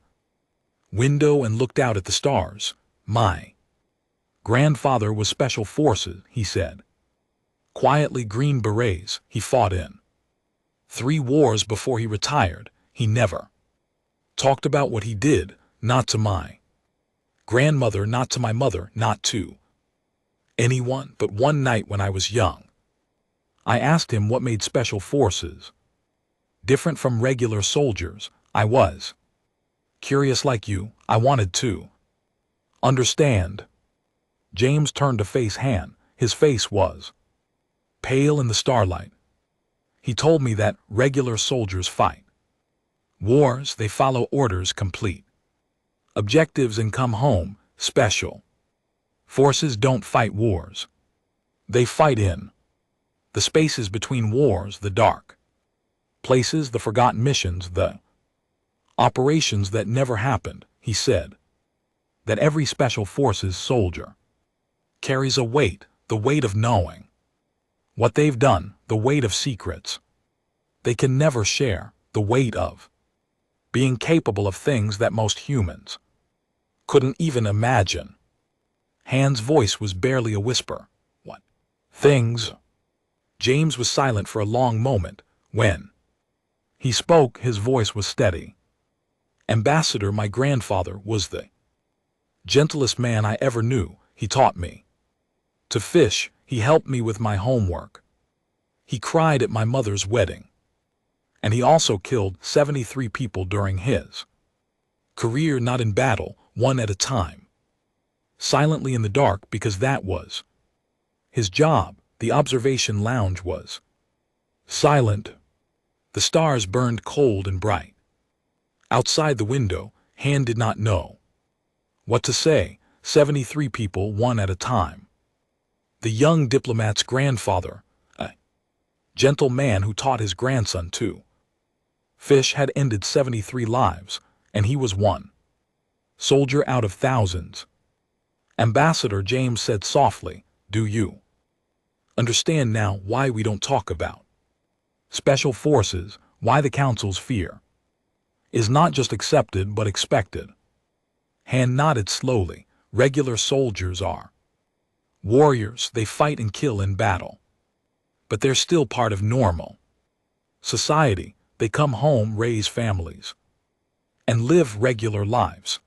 window and looked out at the stars. My grandfather was special forces, he said quietly. Green Berets. He fought in 3 wars before he retired. He never talked about what he did, not to my grandmother, not to my mother, not to anyone. But one night when I was young, I asked him what made special forces different from regular soldiers. I was curious like you. I wanted to understand. James turned to face Han. His face was pale in the starlight. He told me that regular soldiers fight wars. They follow orders, complete objectives, and come home. Special forces don't fight wars. They fight in the spaces between wars, the dark places, the forgotten missions, the operations that never happened. He said that every special forces soldier carries a weight, the weight of knowing what they've done, the weight of secrets they can never share, the weight of being capable of things that most humans couldn't even imagine. Han's voice was barely a whisper. What things? James was silent for a long moment. When he spoke, his voice was steady. Ambassador, my grandfather was the gentlest man I ever knew. He taught me to fish. He helped me with my homework. He cried at my mother's wedding. And he also killed 73 people during his career, not in battle, one at a time, silently in the dark, because that was his job. The observation lounge was silent. The stars burned cold and bright outside the window. Han did not know what to say. 73 people, one at a time. The young diplomat's grandfather, a gentle man who taught his grandson to fish, had ended 73 lives. and he was one soldier out of thousands. Ambassador James said softly, "Do you understand now why we don't talk about special forces, why the Council's fear is not just accepted but expected?" Han nodded slowly. Regular soldiers are warriors, they fight and kill in battle. But they're still part of normal society. They come home, raise families, and live regular lives.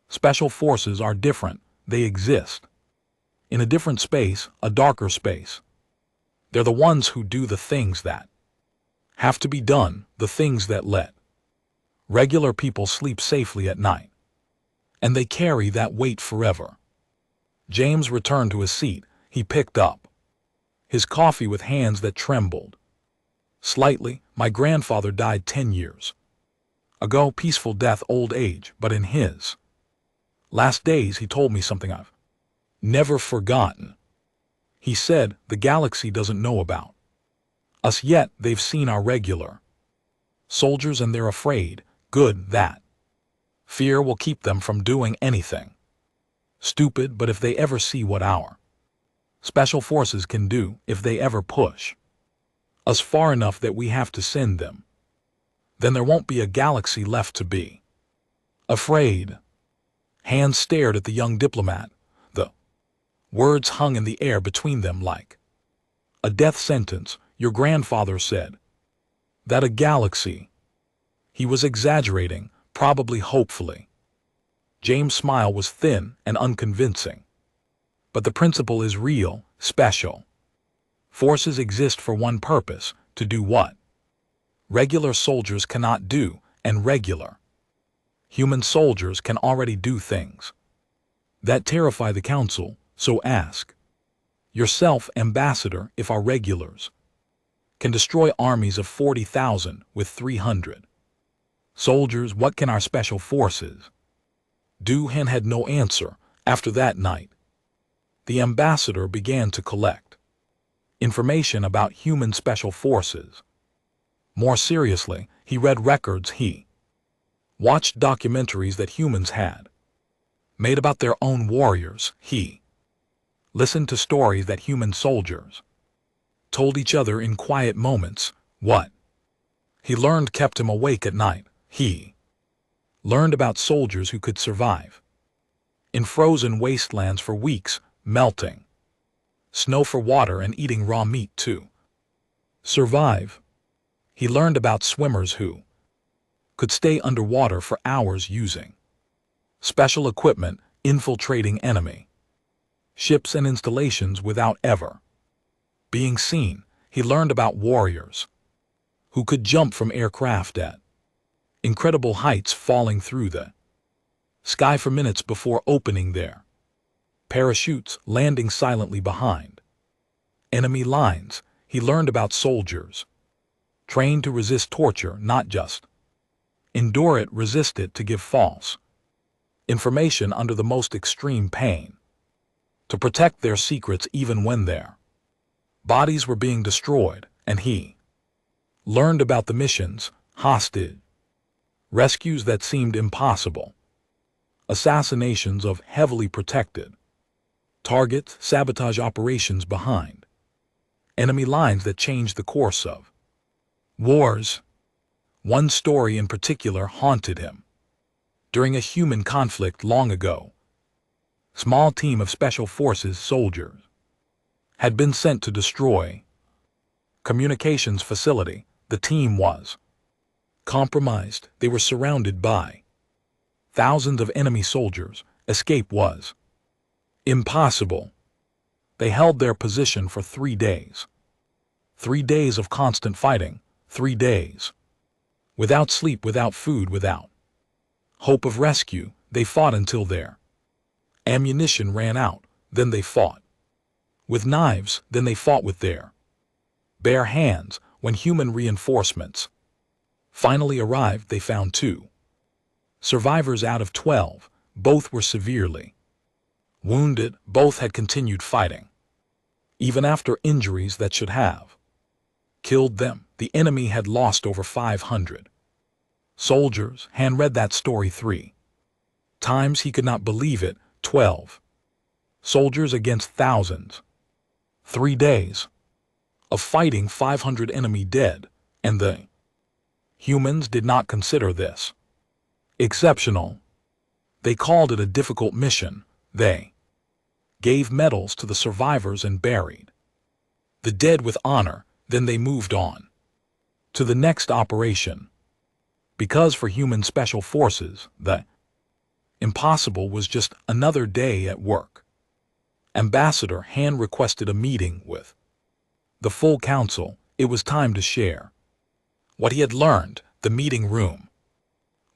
Special forces are different. They exist in a different space, a darker space. They're the ones who do the things that have to be done, the things that let regular people sleep safely at night. And they carry that weight forever. James returned to his seat. He picked up his coffee with hands that trembled slightly. "My grandfather died 10 years ago, peaceful death, old age, but in his last days he told me something I've never forgotten. He said, the galaxy doesn't know about us yet. They've seen our regular soldiers and they're afraid. Good, that fear will keep them from doing anything stupid, but if they ever see what our special forces can do, if they ever push us far enough that we have to send them, then there won't be a galaxy left to be afraid." Han stared at the young diplomat. The words hung in the air between them like a death sentence. "Your grandfather said that a galaxy." He was exaggerating, probably hopefully. James' smile was thin and unconvincing. "But the principle is real. Special forces exist for one purpose, to do what regular soldiers cannot do, and regular human soldiers can already do things that terrify the Council. So ask yourself, Ambassador, if our regulars can destroy armies of 40,000 with 300 soldiers, what can our special forces do?" Han had no answer. After that night, the ambassador began to collect information about human special forces. More seriously, he read records. He watched documentaries that humans had made about their own warriors. He listened to stories that human soldiers told each other in quiet moments. What he learned kept him awake at night. He learned about soldiers who could survive in frozen wastelands for weeks, melting snow for water and eating raw meat to survive. He learned about swimmers who could stay underwater for hours using special equipment, infiltrating enemy ships and installations without ever being seen. He learned about warriors who could jump from aircraft at incredible heights, falling through the sky for minutes before opening their parachutes, landing silently behind enemy lines. He learned about soldiers trained to resist torture, not just endure it, resist it, to give false information under the most extreme pain, to protect their secrets even when their bodies were being destroyed. And he learned about the missions, hostage rescues that seemed impossible, assassinations of heavily protected targets, sabotage operations behind enemy lines that changed the course of wars. One story in particular haunted him. During a human conflict long ago, a small team of special forces soldiers had been sent to destroy communications facility. The team was compromised. They were surrounded by thousands of enemy soldiers. Escape was impossible. They held their position for 3 days. 3 days of constant fighting. 3 days without sleep, without food, without hope of rescue. They fought until their ammunition ran out. Then they fought with knives. Then they fought with their bare hands. When human reinforcements finally arrived, they found 2 survivors out of 12. Both were severely wounded. Both had continued fighting even after injuries that should have killed them. The enemy had lost over 500 Soldiers, Han read that story 3 times. He could not believe it. 12 soldiers against thousands. 3 days of fighting, 500 enemy dead, and the humans did not consider this exceptional. They called it a difficult mission. They gave medals to the survivors and buried the dead with honor. Then they moved on to the next operation. Because for human special forces, the impossible was just another day at work. Ambassador Han requested a meeting with the full council. It was time to share what he had learned. The meeting room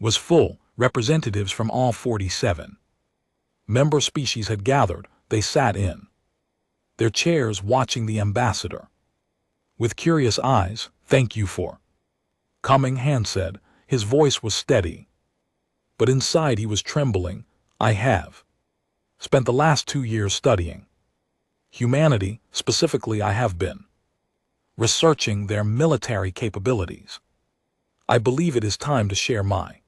was full. Representatives from all 47 member species had gathered. They sat in their chairs watching the ambassador with curious eyes. "Thank you for coming," Han said. His voice was steady, but inside he was trembling. "I have spent the last 2 years studying humanity. Specifically, I have been researching their military capabilities. I believe it is time to share my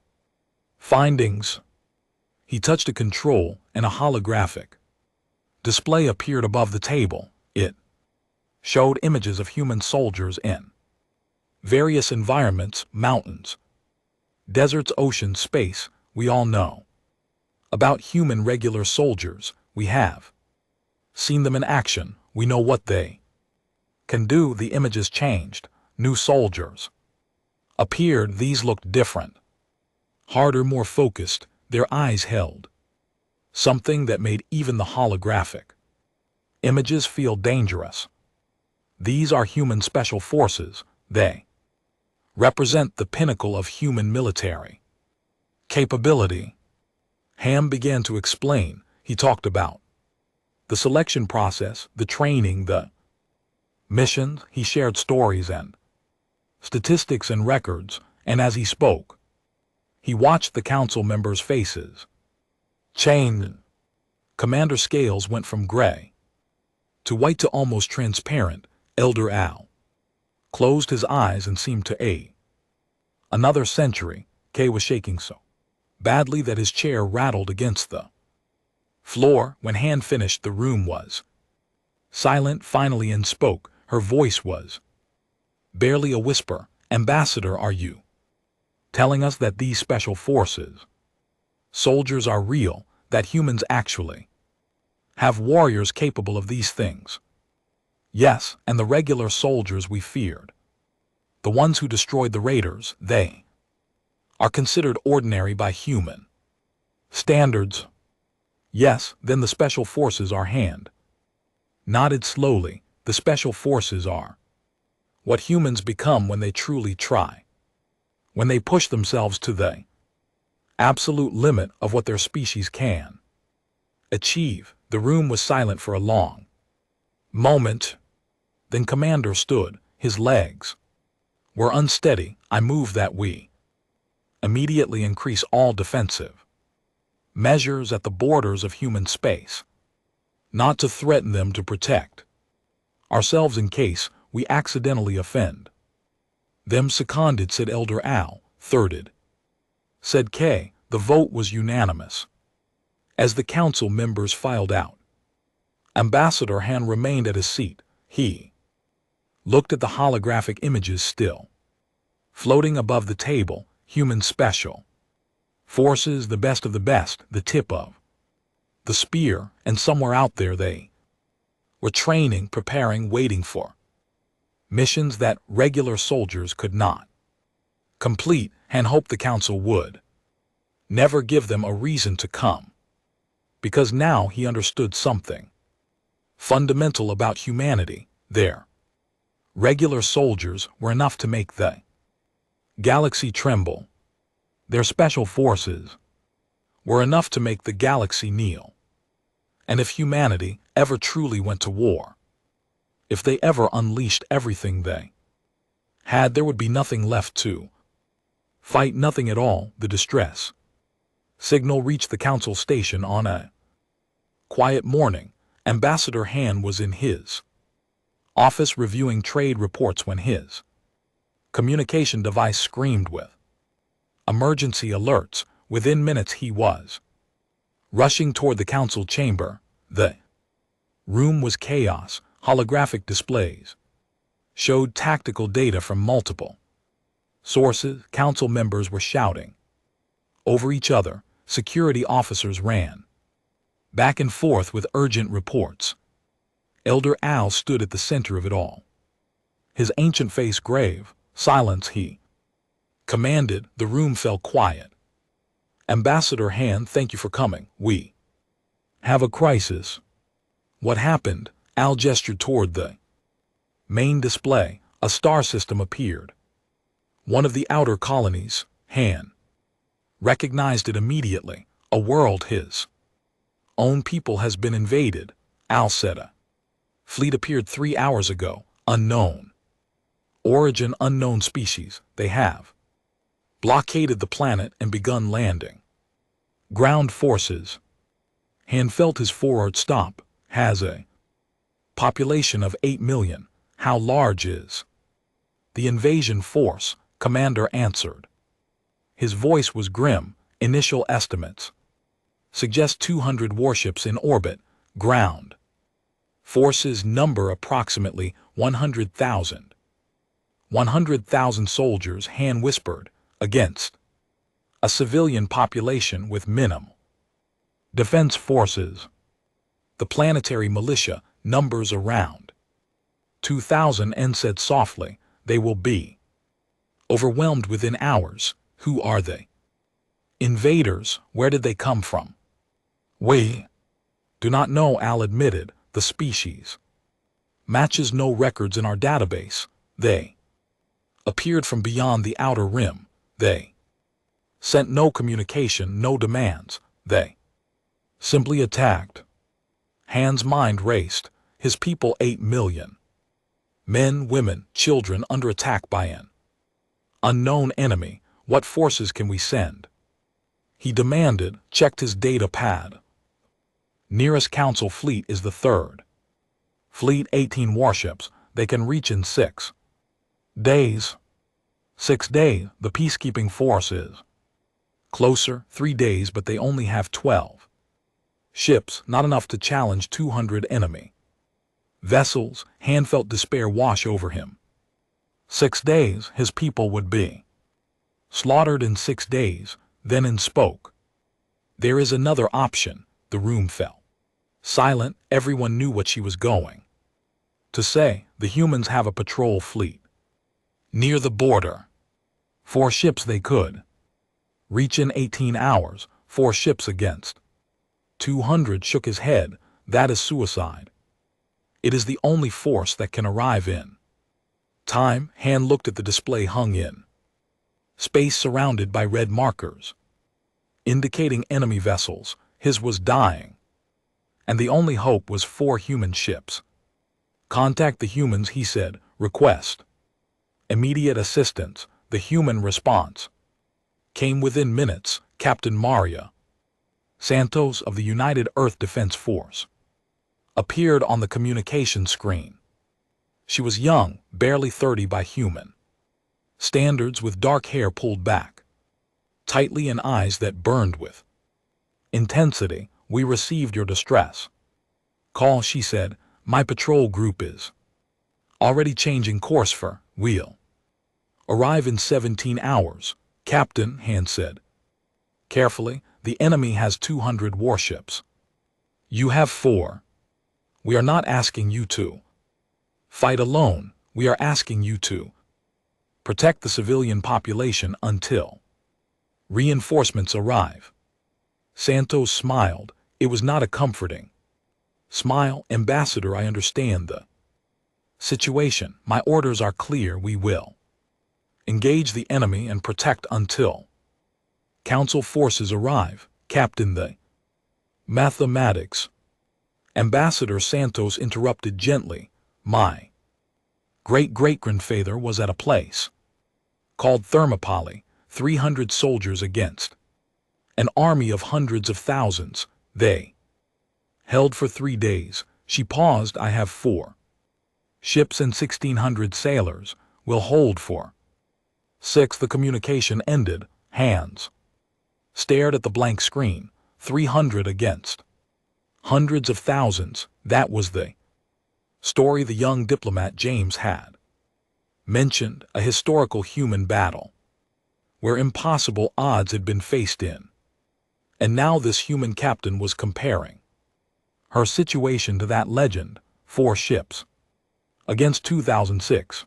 findings." He touched a control, and a holographic display appeared above the table. It showed images of human soldiers in various environments: mountains, deserts, oceans, space. We all know about human regular soldiers. We have seen them in action. We know what they can do. The images changed. New soldiers appeared. These looked different, harder, more focused. Their eyes held something that made even the holographic images feel dangerous. These are human special forces. They represent the pinnacle of human military capability. Ham began to explain. He talked about the selection process, the training, the missions. He shared stories and statistics and records, and as he spoke, he watched the council members' faces change. Commander Scales went from gray to white to almost transparent. Elder Al closed his eyes and seemed to another century. Kay was shaking so badly that his chair rattled against the floor. When Han finished, the room was silent. Finally, and spoke. Her voice was barely a whisper. "Ambassador, are you telling us that these special forces soldiers are real, that humans actually have warriors capable of these things?" "Yes, and the regular soldiers we feared, the ones who destroyed the raiders, they are considered ordinary by human standards." "Yes, then the special forces are." Han nodded slowly. "The special forces are what humans become when they truly try, when they push themselves to the absolute limit of what their species can achieve." The room was silent for a long moment. Then Commander stood. His legs were unsteady. "I move that we immediately increase all defensive measures at the borders of human space, not to threaten them, to protect ourselves in case we accidentally offend them." "Seconded," said Elder Al. "Thirded," said Kay. The vote was unanimous. As the council members filed out, Ambassador Han remained at his seat. He looked at the holographic images still floating above the table. Human special forces, the best of the best, the tip of the spear, and somewhere out there they were training, preparing, waiting for missions that regular soldiers could not complete. Han hoped the council would never give them a reason to come, because now he understood something fundamental about humanity. Their regular soldiers were enough to make the galaxy tremble. Their special forces were enough to make the galaxy kneel. And if humanity ever truly went to war, if they ever unleashed everything they had, there would be nothing left to fight, nothing at all. The distress signal reached the council station on a quiet morning. Ambassador Han was in his office reviewing trade reports when his communication device screamed with Emergency alerts. Within minutes he was rushing toward the council chamber. The room was chaos. Holographic displays showed tactical data from multiple sources. Council members were shouting over each other. Security officers ran back and forth with urgent reports. Elder Al stood at the center of it all, his ancient face grave. Silence, he commanded. The room fell quiet. Ambassador Han, thank you for coming. We have a crisis. What happened? Al gestured toward the main display. A star system appeared. One of the outer colonies. Han recognized it immediately. A world his own people has been invaded. Al said a fleet appeared 3 hours ago. Unknown origin, unknown species. They have blockaded the planet and begun landing. Ground forces. Han felt his forehead stop. Has a population of 8 million. How large is the invasion force? Commander answered. His voice was grim. Initial estimates suggest 200 warships in orbit. Ground forces number approximately 100,000. 100,000 soldiers, Han whispered, against a civilian population with minimal defense forces. The planetary militia numbers around 2,000. And said softly, they will be overwhelmed within hours. Who are they? Invaders. Where did they come from? We do not know, Al admitted. The species matches no records in our database. They appeared from beyond the outer rim. They sent no communication, no demands. They simply attacked. Han's mind raced. His people, 8 million. Men, women, children under attack by an unknown enemy. What forces can we send? He demanded. Checked his data pad. Nearest council fleet is the 3rd fleet, 18 warships. They can reach in 6 days. 6 days. The peacekeeping force is closer, 3 days, but they only have 12 ships, not enough to challenge 200 enemy vessels. Han felt despair wash over him. 6 days, his people would be slaughtered in 6 days. Then and spoke. There is another option. The room fell silent. Everyone knew what she was going to say. The humans have a patrol fleet near the border. 4 ships. They could reach in 18 hours. 4 ships against 200. Shook his head. That is suicide. It is the only force that can arrive in time. Han looked at the display hung in space, surrounded by red markers indicating enemy vessels. His was dying, and the only hope was 4 human ships. Contact the humans, he said. Request immediate assistance. The human response came within minutes. Captain Maria Santos of the United Earth Defense Force appeared on the communication screen. She was young, barely 30 by human standards, with dark hair pulled back tightly and eyes that burned with intensity. We received your distress call, she said. My patrol group is already changing course for we'll arrive in 17 hours. Captain, Han said carefully, the enemy has 200 warships. You have 4. We are not asking you to fight alone. We are asking you to protect the civilian population until reinforcements arrive. Santos smiled. It was not a comforting smile. Ambassador, I understand the situation. My orders are clear. We will engage the enemy and protect until council forces arrive. Captain, the mathematics. Ambassador Santos interrupted gently. My great-great-grandfather was at a place called Thermopylae. 300 soldiers against an army of hundreds of thousands. They held for 3 days. She paused. I have 4 ships and 1,600 sailors. Will hold for 6. The communication ended. hands. Stared at the blank screen, 300 against hundreds of thousands. That was the story the young diplomat James had mentioned, a historical human battle where impossible odds had been faced in. And now this human captain was comparing her situation to that legend, 4 ships against 2006,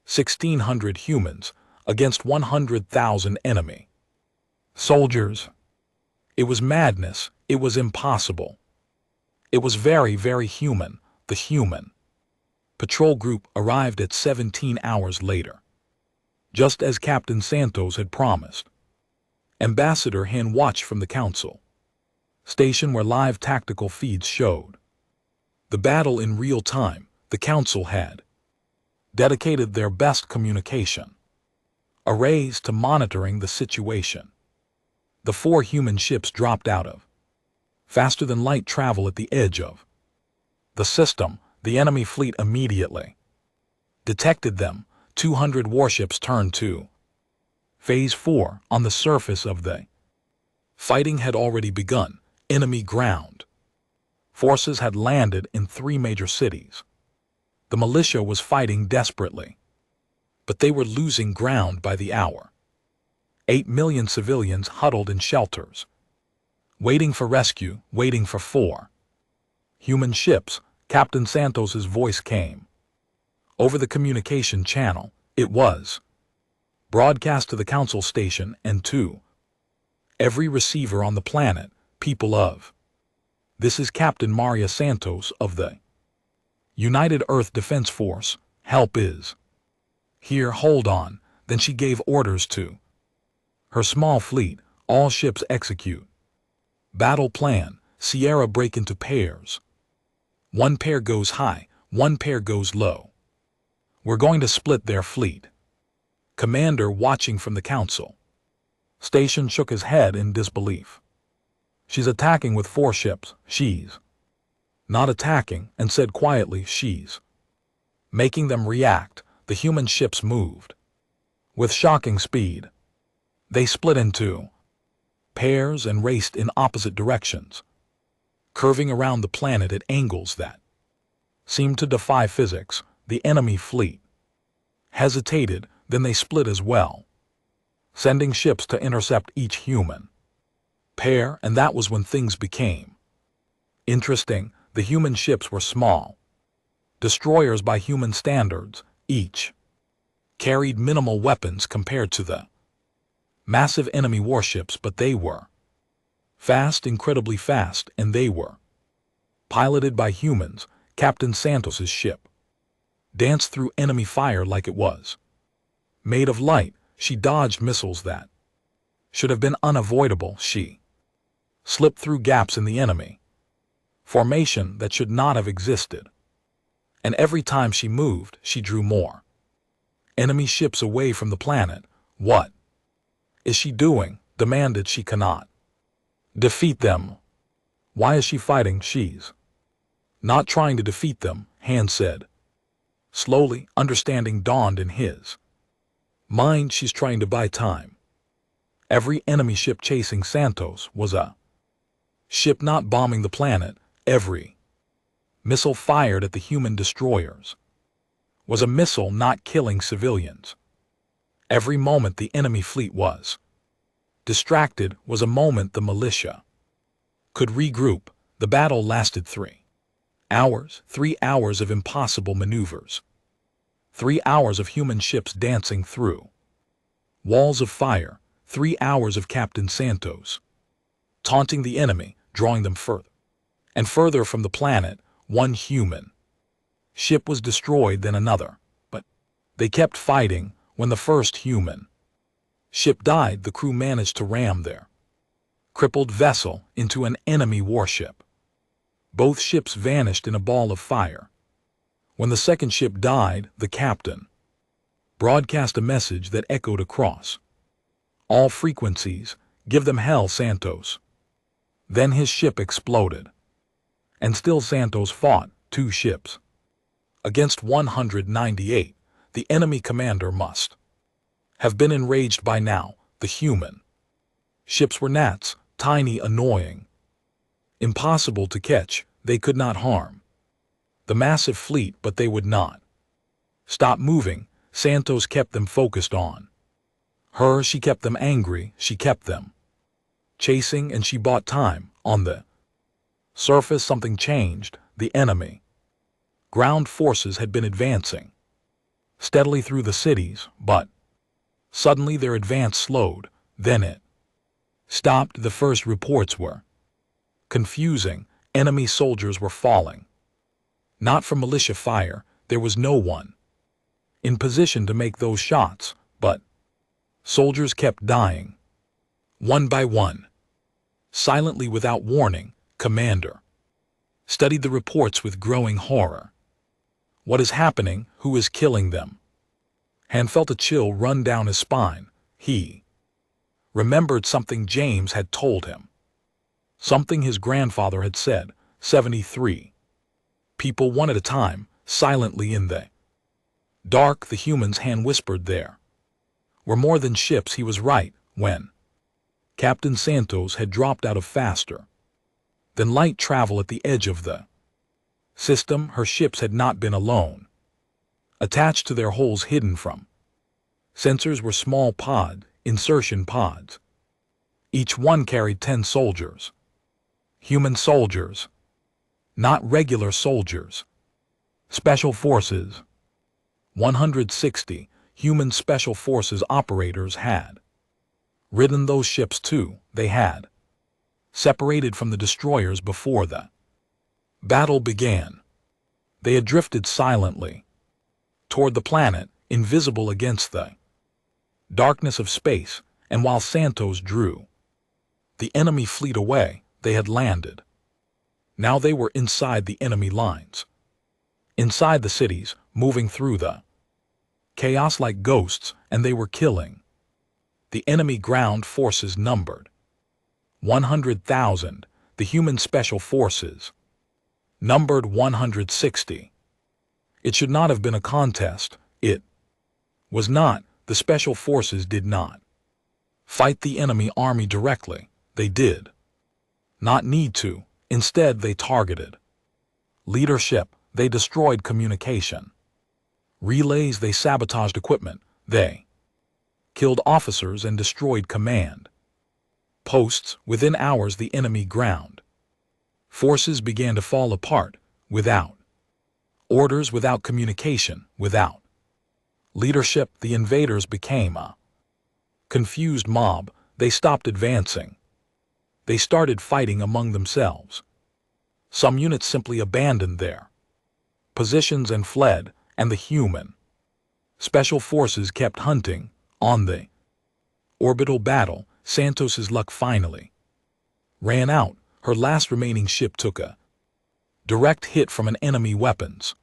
1,600 humans against 100,000 enemy soldiers. It was madness, it was impossible. It was very, very human. The human patrol group arrived at 17 hours later, just as Captain Santos had promised. Ambassador Han watched from the council station where live tactical feeds showed the battle in real time. The council had dedicated their best communication arrays to monitoring the situation. The 4 human ships dropped out of faster than light travel at the edge of the system. The enemy fleet immediately detected them. 200 warships turned to Phase 4 on the surface of the fighting had already begun. Enemy ground forces had landed in 3 major cities. The militia was fighting desperately, but they were losing ground by the hour. 8 million civilians huddled in shelters, waiting for rescue, waiting for 4 human ships. Captain Santos's voice came over the communication channel. It was broadcast to the council station and to every receiver on the planet. People of, this is Captain Maria Santos of the United Earth Defense Force. Help is here. Hold on. Then she gave orders to her small fleet. All ships execute battle plan. Sierra break into pairs. 1 pair goes high, 1 pair goes low. We're going to split their fleet. Commander watching from the council station shook his head in disbelief. She's attacking with 4 ships. She's not attacking, and said quietly, she's making them react. The human ships moved with shocking speed. They split into pairs and raced in opposite directions, curving around the planet at angles that seemed to defy physics. The enemy fleet hesitated, then they split as well, sending ships to intercept each human pair. And that was when things became interesting. The human ships were small destroyers by human standards. Each carried minimal weapons compared to the massive enemy warships, but they were fast, incredibly fast, and they were piloted by humans. Captain Santos's ship danced through enemy fire like it was made of light. She dodged missiles that should have been unavoidable. She slipped through gaps in the enemy formation that should not have existed. And every time she moved, she drew more enemy ships away from the planet. What is she doing? Demanded. She cannot defeat them. Why is she fighting? She's not trying to defeat them, Han said. Slowly, understanding dawned in his mind. She's trying to buy time. Every enemy ship chasing Santos was a ship not bombing the planet. Every missile fired at the human destroyers was a missile not killing civilians. Every moment the enemy fleet was distracted was a moment the militia could regroup. The battle lasted 3 hours, 3 hours of impossible maneuvers, 3 hours of human ships dancing through walls of fire, 3 hours of Captain Santos taunting the enemy, drawing them further and further from the planet. 1 human ship was destroyed, then another, but they kept fighting. When the first human ship died, the crew managed to ram their crippled vessel into an enemy warship. Both ships vanished in a ball of fire. When the second ship died, the captain broadcast a message that echoed across all frequencies, "Give them hell, Santos." Then his ship exploded. And still Santos fought. 2 ships against 198. The enemy commander must have been enraged by now. The human ships were gnats, tiny, annoying, impossible to catch. They could not harm the massive fleet, but they would not stop moving. Santos kept them focused on her. She kept them angry. She kept them chasing, and she bought time. On the surface, something changed. The enemy ground forces had been advancing steadily through the cities, but suddenly their advance slowed. Then it stopped. The first reports were confusing. Enemy soldiers were falling. Not from militia fire. There was no one in position to make those shots, but soldiers kept dying. One by one. Silently, without warning, Commander studied the reports with growing horror. What is happening? Who is killing them? Han felt a chill run down his spine. He remembered something James had told him. Something his grandfather had said. 73 people, one at a time, silently in the dark. The humans, Han whispered, there were more than ships. He was right. When Captain Santos had dropped out of faster than light travel at the edge of the system, her ships had not been alone. Attached to their holes, hidden from sensors, were small insertion pods. Each one carried 10 soldiers. Human soldiers. Not regular soldiers. Special Forces. 160 human Special Forces operators had ridden those ships too. They had separated from the destroyers before the battle began. They had drifted silently toward the planet, invisible against the darkness of space, and while Santos drew the enemy fleet away, they had landed. Now they were inside the enemy lines, inside the cities, moving through the chaos like ghosts, and they were killing. The enemy ground forces numbered 100,000. The human Special Forces numbered 160. It should not have been a contest. It was not. The Special Forces did not fight the enemy army directly. They did not need to. Instead, they targeted leadership. They destroyed communication relays. They sabotaged equipment. They killed officers and destroyed command posts. Within hours, the enemy ground forces began to fall apart, without orders, without communication, without leadership. The invaders became a confused mob. They stopped advancing. They started fighting among themselves. Some units simply abandoned their positions and fled, and the human Special Forces kept hunting. On the orbital battle, Santos's luck finally ran out. Her last remaining ship took a direct hit from an enemy weapons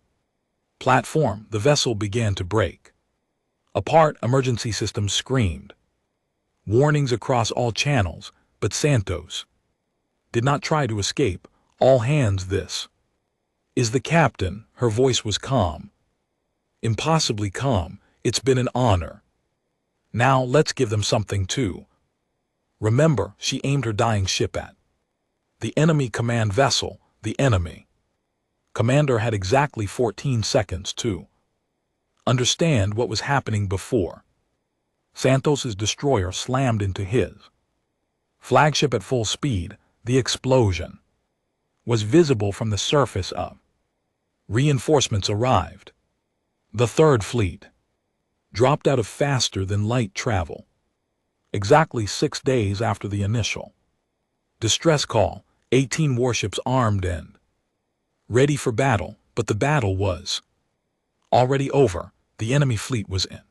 platform. The vessel began to break apart. Emergency systems screamed warnings across all channels, but Santos did not try to escape. All hands, this is the captain. Her voice was calm, impossibly calm. It's been an honor. Now let's give them something to remember. She aimed her dying ship at the enemy command vessel. The enemy commander had exactly 14 seconds to understand what was happening before Santos's destroyer slammed into his flagship at full speed. The explosion was visible from the surface of reinforcements arrived. The Third Fleet dropped out of faster than light travel exactly 6 days after the initial distress call. 18 warships armed and ready for battle, but the battle was already over. The enemy fleet was in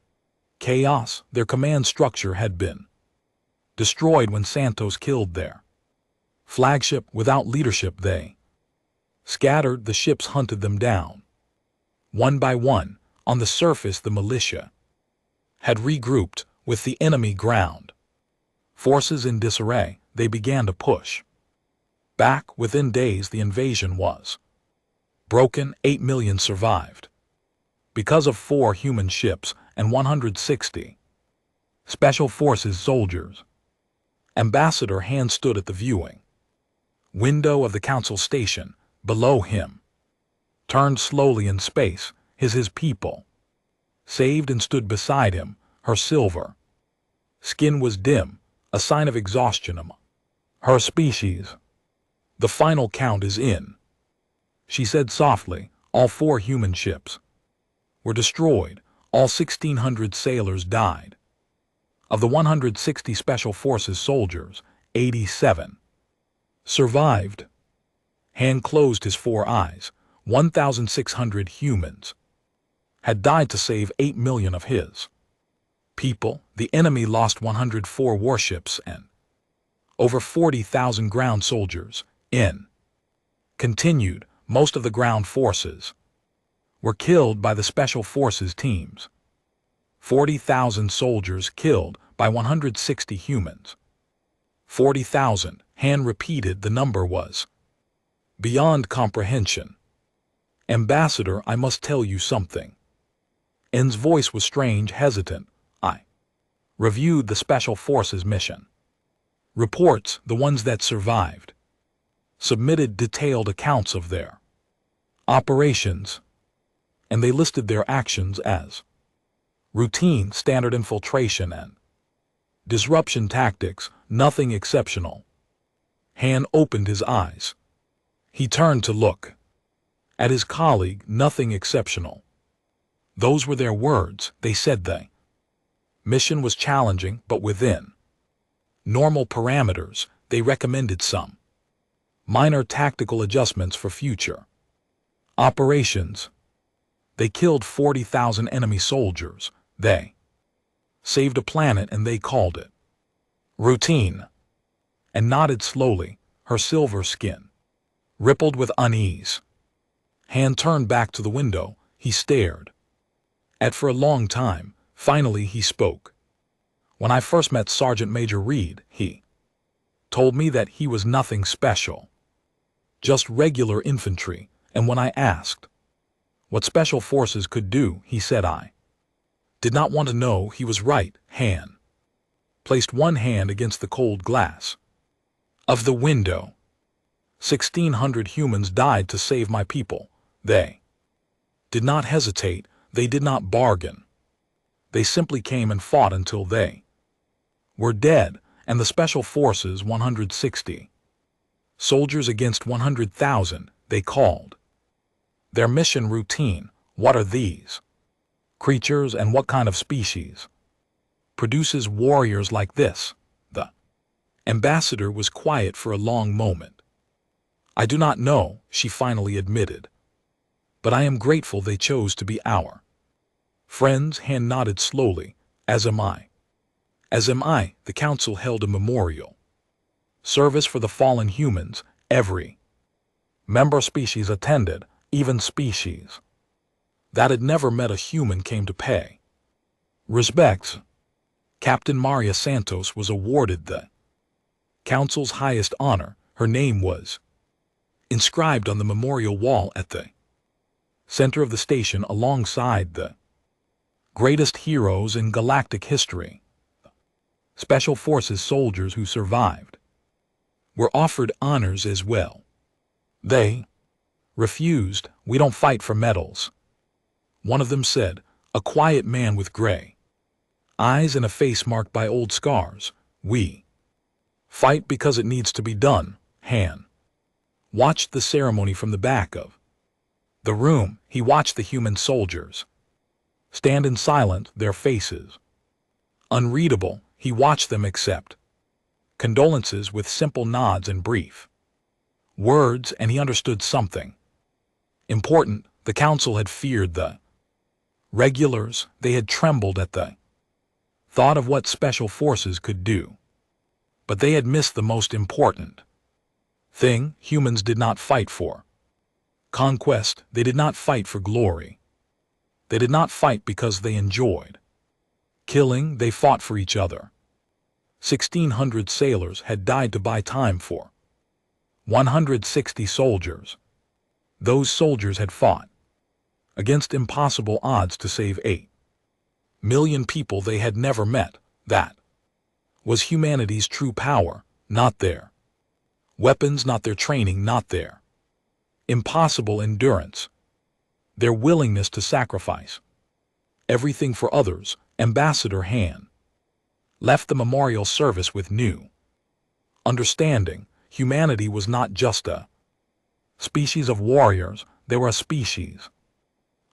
chaos. Their command structure had been destroyed when Santos killed their flagship. Without leadership, they scattered. The ships hunted them down one by one. On the surface, the militia had regrouped. With the enemy ground forces in disarray, they began to push back. Within days, the invasion was broken. 8 million survived because of 4 human ships and 160 Special Forces soldiers. Ambassador Han stood at the viewing window of the council station. Below him, turned slowly in space, his people. Saved and stood beside him, her silver skin was dim, a sign of exhaustion among her species. The final count is in, she said softly. All 4 human ships were destroyed. All 1,600 sailors died. Of the 160 Special Forces soldiers, 87 survived. Han closed his 4 eyes. 1,600 humans had died to save 8 million of his people. The enemy lost 104 warships and over 40,000 ground soldiers. Continued, most of the ground forces were killed by the Special Forces teams. 40,000 soldiers killed by 160 humans. 40,000, Han repeated. The number was beyond comprehension. Ambassador, I must tell you something. N's voice was strange, hesitant. I reviewed the Special Forces mission reports, the ones that survived, submitted detailed accounts of their operations, and they listed their actions as routine, standard infiltration and disruption tactics, nothing exceptional. Han opened his eyes. He turned to look at his colleague. Nothing exceptional. Those were their words. They said the mission was challenging, but within normal parameters. They recommended some minor tactical adjustments for future operations. They killed 40,000 enemy soldiers. They saved a planet, and they called it routine. And nodded slowly, her silver skin rippled with unease. Han turned back to the window. He stared at for a long time. Finally he spoke. When I first met Sergeant Major Reed, he told me that he was nothing special, just regular infantry. And when I asked what Special Forces could do, he said I did not want to know. He was right. Han placed one hand against the cold glass of the window. 1,600 humans died to save my people. They did not hesitate. They did not bargain. They simply came and fought until they were dead. And the Special Forces, 160 soldiers against 100,000, they called their mission routine. What are these creatures, and what kind of species produces warriors like this? The ambassador was quiet for a long moment. I do not know, she finally admitted. But I am grateful they chose to be our friends. Han nodded slowly. As am I. As am I. The council held a memorial service for the fallen humans. Every member species attended, even species that had never met a human came to pay respects. Captain Maria Santos was awarded the council's highest honor. Her name was inscribed on the memorial wall at the center of the station alongside the greatest heroes in galactic history. Special Forces soldiers who survived were offered honors as well. They refused. We don't fight for medals, one of them said, a quiet man with gray eyes and a face marked by old scars. We fight because it needs to be done. Han watched the ceremony from the back of the room. He watched the human soldiers stand in silence, their faces unreadable. He watched them accept condolences with simple nods and brief words, and he understood something important. The council had feared the regulars. They had trembled at the thought of what Special Forces could do. But they had missed the most important thing. Humans did not fight for conquest. They did not fight for glory. They did not fight because they enjoyed killing. They fought for each other. 1,600 sailors had died to buy time for 160 soldiers. Those soldiers had fought against impossible odds to save 8 million people they had never met. That was humanity's true power, not their weapons, not their training, not their impossible endurance, their willingness to sacrifice everything for others. Ambassador Han left the memorial service with new understanding. Humanity was not just a species of warriors, they were a species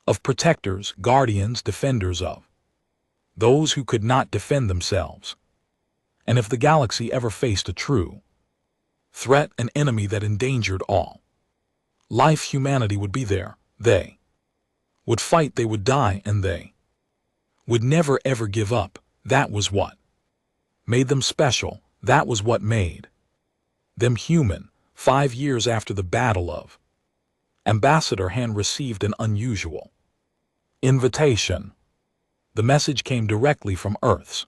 of protectors, guardians, defenders of those who could not defend themselves. And if the galaxy ever faced a true threat, an enemy that endangered all life, humanity would be there. They would fight, they would die, and they would never ever give up. That was what made them special. That was what made them human. 5 years after the Battle of Ambassador Han received an unusual invitation. The message came directly from Earth's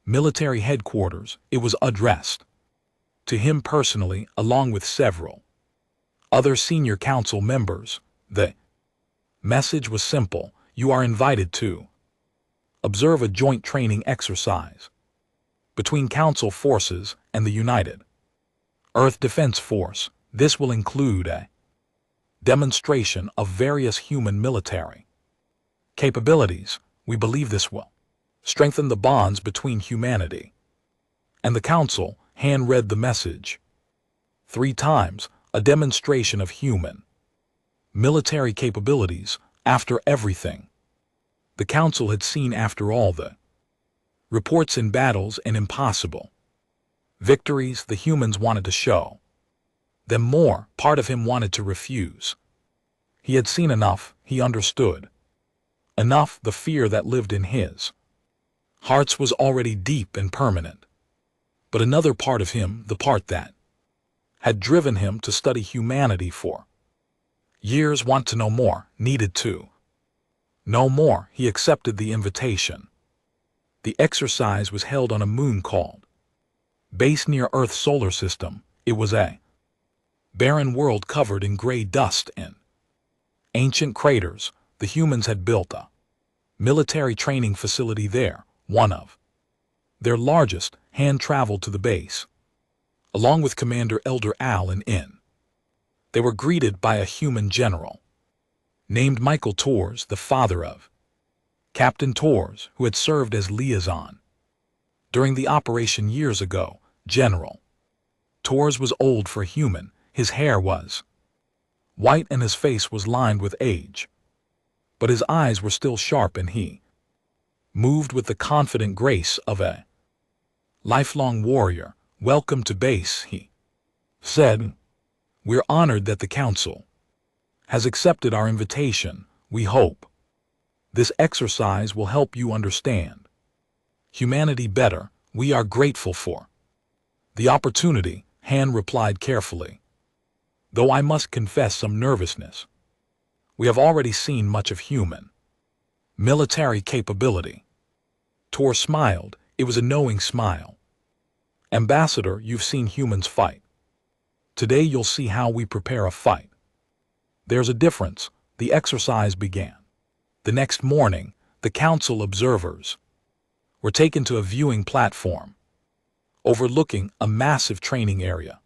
military headquarters. It was addressed to him personally, along with several other senior council members. The message was simple: you are invited to observe a joint training exercise between Council forces and the United Earth Defense Force. This will include a demonstration of various human military capabilities. We believe this will strengthen the bonds between humanity and the Council. Han read the message 3 times, a demonstration of human military capabilities. After everything the Council had seen, after all the reports in battles and impossible victories, the humans wanted to show them more. Part of him wanted to refuse. He had seen enough, he understood enough. The fear that lived in his hearts was already deep and permanent. But another part of him, the part that had driven him to study humanity for years, want to know more, needed to know more. He accepted the invitation. The exercise was held on a moon called Base near Earth's solar system. It was a barren world covered in gray dust and ancient craters. The humans had built a military training facility there, one of their largest. Han traveled to the base along with Commander Elder Al and In. They were greeted by a human general named Michael Torres, the father of Captain Torres, who had served as liaison during the operation years ago. General Torres was old for a human. His hair was white and his face was lined with age, but his eyes were still sharp, and he moved with the confident grace of a lifelong warrior. "Welcome to base," he said. "We're honored that the Council has accepted our invitation. We hope this exercise will help you understand humanity better. We are grateful for the opportunity," Han replied carefully, "though I must confess some nervousness. We have already seen much of human military capability." Tor smiled. It was a knowing smile. "Ambassador, you've seen humans fight. Today you'll see how we prepare a fight. There's a difference." The exercise began. The next morning, the Council observers were taken to a viewing platform overlooking a massive training area.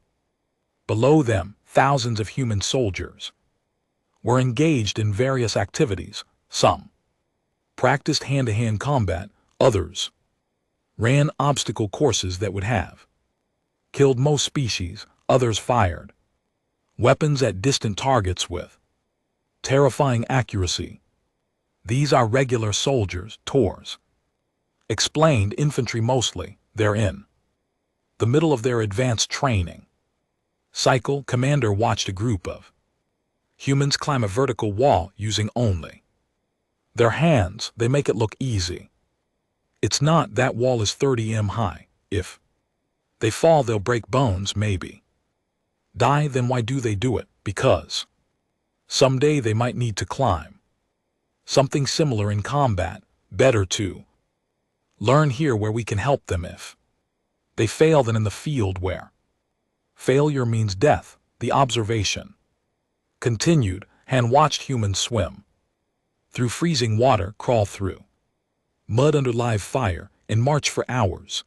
Below them, thousands of human soldiers were engaged in various activities. Some practiced hand-to-hand combat, others ran obstacle courses that would have killed most species, others fired weapons at distant targets with terrifying accuracy. "These are regular soldiers," Torres explained, "infantry mostly. They're in the middle of their advanced training cycle." Commander watched a group of humans climb a vertical wall using only their hands. "They make it look easy. It's not. That wall is 30 m high. If they fall, they'll break bones, maybe die. Then why do they do it? Because someday they might need to climb something similar in combat. Better to learn here where we can help them if they fail than in the field where failure means death." The observation continued. Han watched humans swim through freezing water, crawl through mud under live fire, and march for hours.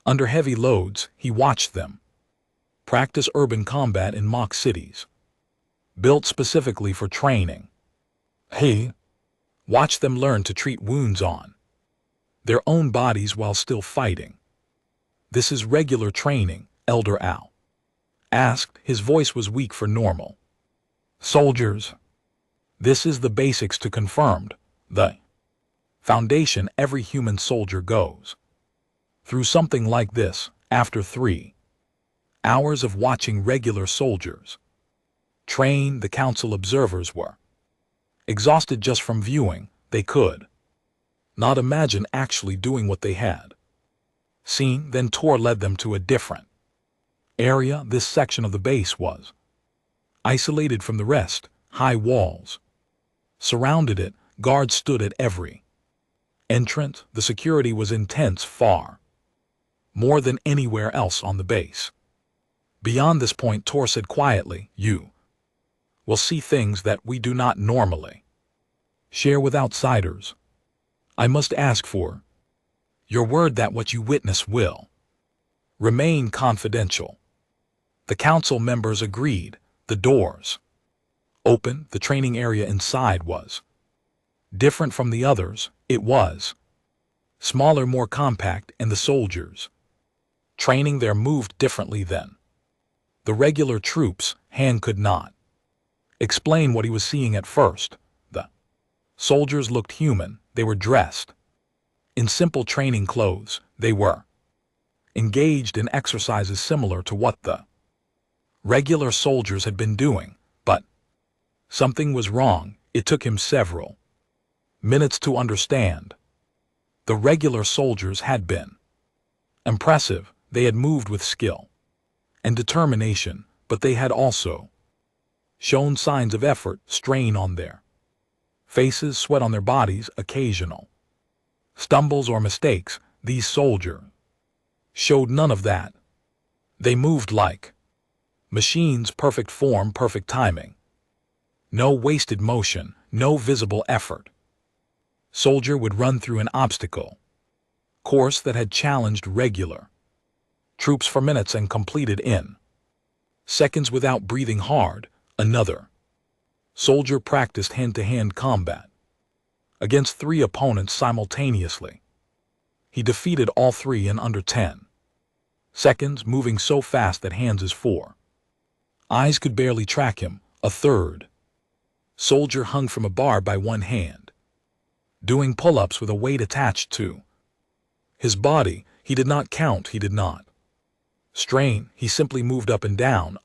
Under heavy loads, he watched them practice urban combat in mock cities, built specifically for training. He watched them learn to treat wounds on their own bodies while still fighting. "This is regular training," Elder Al asked. His voice was weak for normal. "Soldiers, this is the basics to confirmed, the foundation every human soldier goes through something like this after 3 hours of watching regular soldiers train." The council observers were exhausted just from viewing. They could not imagine actually doing what they had seen. Then Tor led them to a different area. This section of the base was isolated from the rest. High walls surrounded it. Guards stood at every entrance. The security was intense, far more than anywhere else on the base. Beyond this point, Tor said quietly, "You will see things that we do not normally share with outsiders. I must ask for your word that what you witness will remain confidential." The council members agreed. The doors opened. The training area inside was different from the others. It was smaller, more compact, and the soldiers training there moved differently than the regular troops. Han could not explain what he was seeing at first. The soldiers looked human. They were dressed in simple training clothes. They were engaged in exercises similar to what the regular soldiers had been doing, but something was wrong. It took him several minutes to understand. The regular soldiers had been impressive. They had moved with skill and determination, but they had also shown signs of effort, strain on their faces, sweat on their bodies, occasional stumbles or mistakes. These soldiers showed none of that. They moved like machines, perfect form, perfect timing. No wasted motion, no visible effort. Soldier would run through an obstacle course that had challenged regular troops for minutes and completed in seconds without breathing hard. Another soldier practiced hand-to-hand combat against 3 opponents simultaneously. He defeated all 3 in under 10 seconds, moving so fast that Hans's 4 eyes could barely track him. A third soldier hung from a bar by one hand, doing pull-ups with a weight attached to his body. He did not count. He did not strain. He simply moved up and down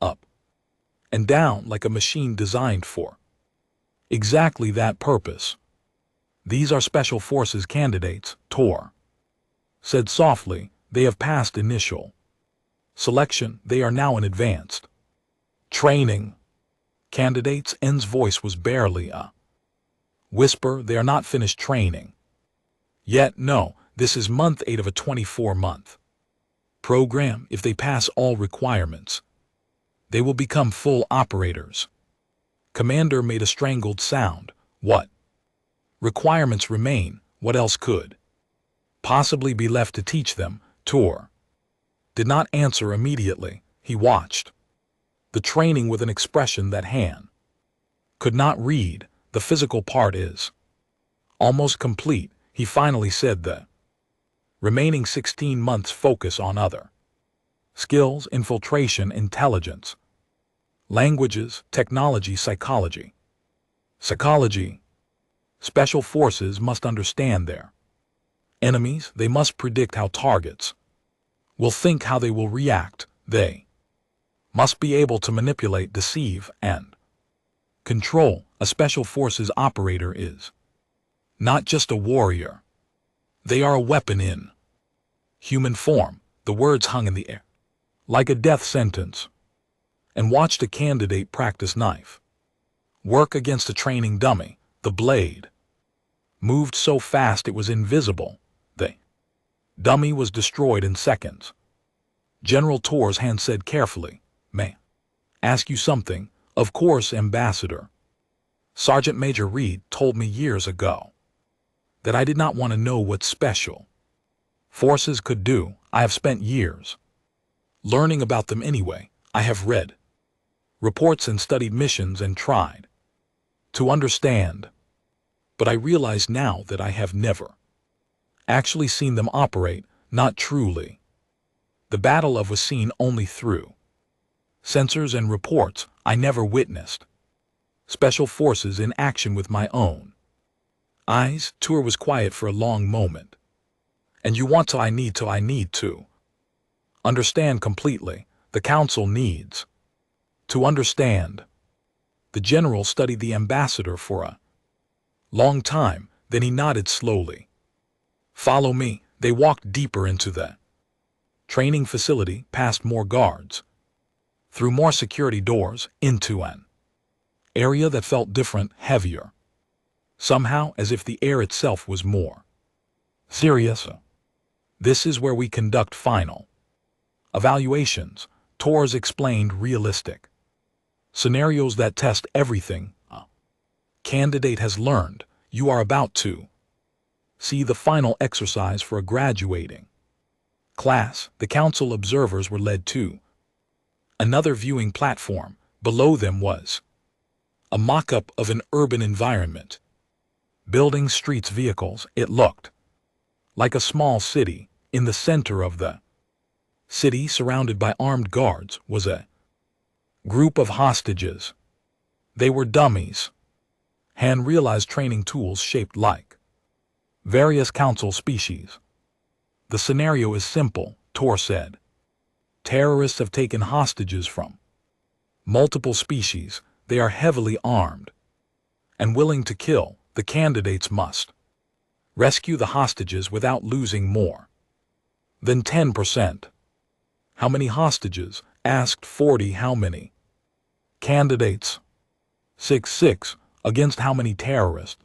like a machine designed for exactly that purpose. "These are special forces candidates," Tor said softly. "They have passed initial selection. They are now in advanced training candidates." N's voice was barely a whisper. "They are not finished training yet. No, this is month 8 of a 24-month program. If they pass all requirements, they will become full operators." Commander made a strangled sound. "What requirements remain? What else could possibly be left to teach them?" Tor did not answer immediately. He watched the training with an expression that Han could not read. "The physical part is almost complete," he finally said. "The remaining 16 months focus on other skills: infiltration, intelligence, languages, technology, psychology. Special forces must understand their enemies. They must predict how targets will think, how they will react. They must be able to manipulate, deceive, and control. A special forces operator is not just a warrior. They are a weapon in human form." The words hung in the air like a death sentence, and watched a candidate practice knife work against a training dummy. The blade moved so fast it was invisible. The dummy was destroyed in seconds. General Tor's hand said carefully, "May I ask you something?" "Of course, Ambassador. Sergeant Major Reed told me years ago that I did not want to know what's special Forces could do. I have spent years learning about them anyway. I have read reports and studied missions and tried to understand. But I realize now that I have never actually seen them operate, not truly. The battle of was seen only through sensors and reports. I never witnessed special forces in action with my own eyes. Tour was quiet for a long moment. And you want to I need to understand completely. The council needs to understand. The general studied the ambassador for a long time, then he nodded slowly. Follow me. They walked deeper into the training facility, past more guards, through more security doors, into an area that felt different, heavier. Somehow, as if the air itself was more serious. This is where we conduct final evaluations. Tours explained realistic scenarios that test everything a candidate has learned. You are about to see the final exercise for a graduating class. The council observers were led to another viewing platform. Below them was a mock-up of an urban environment. Buildings, streets, vehicles. It looked like a small city. In the center of the city, surrounded by armed guards, was a group of hostages. They were dummies. Han realized training tools shaped like various council species. The scenario is simple, Tor said. Terrorists have taken hostages from multiple species. They are heavily armed and willing to kill. The candidates must rescue the hostages without losing more than 10%. How many hostages? Asked 40. How many candidates? 6. Against how many terrorists?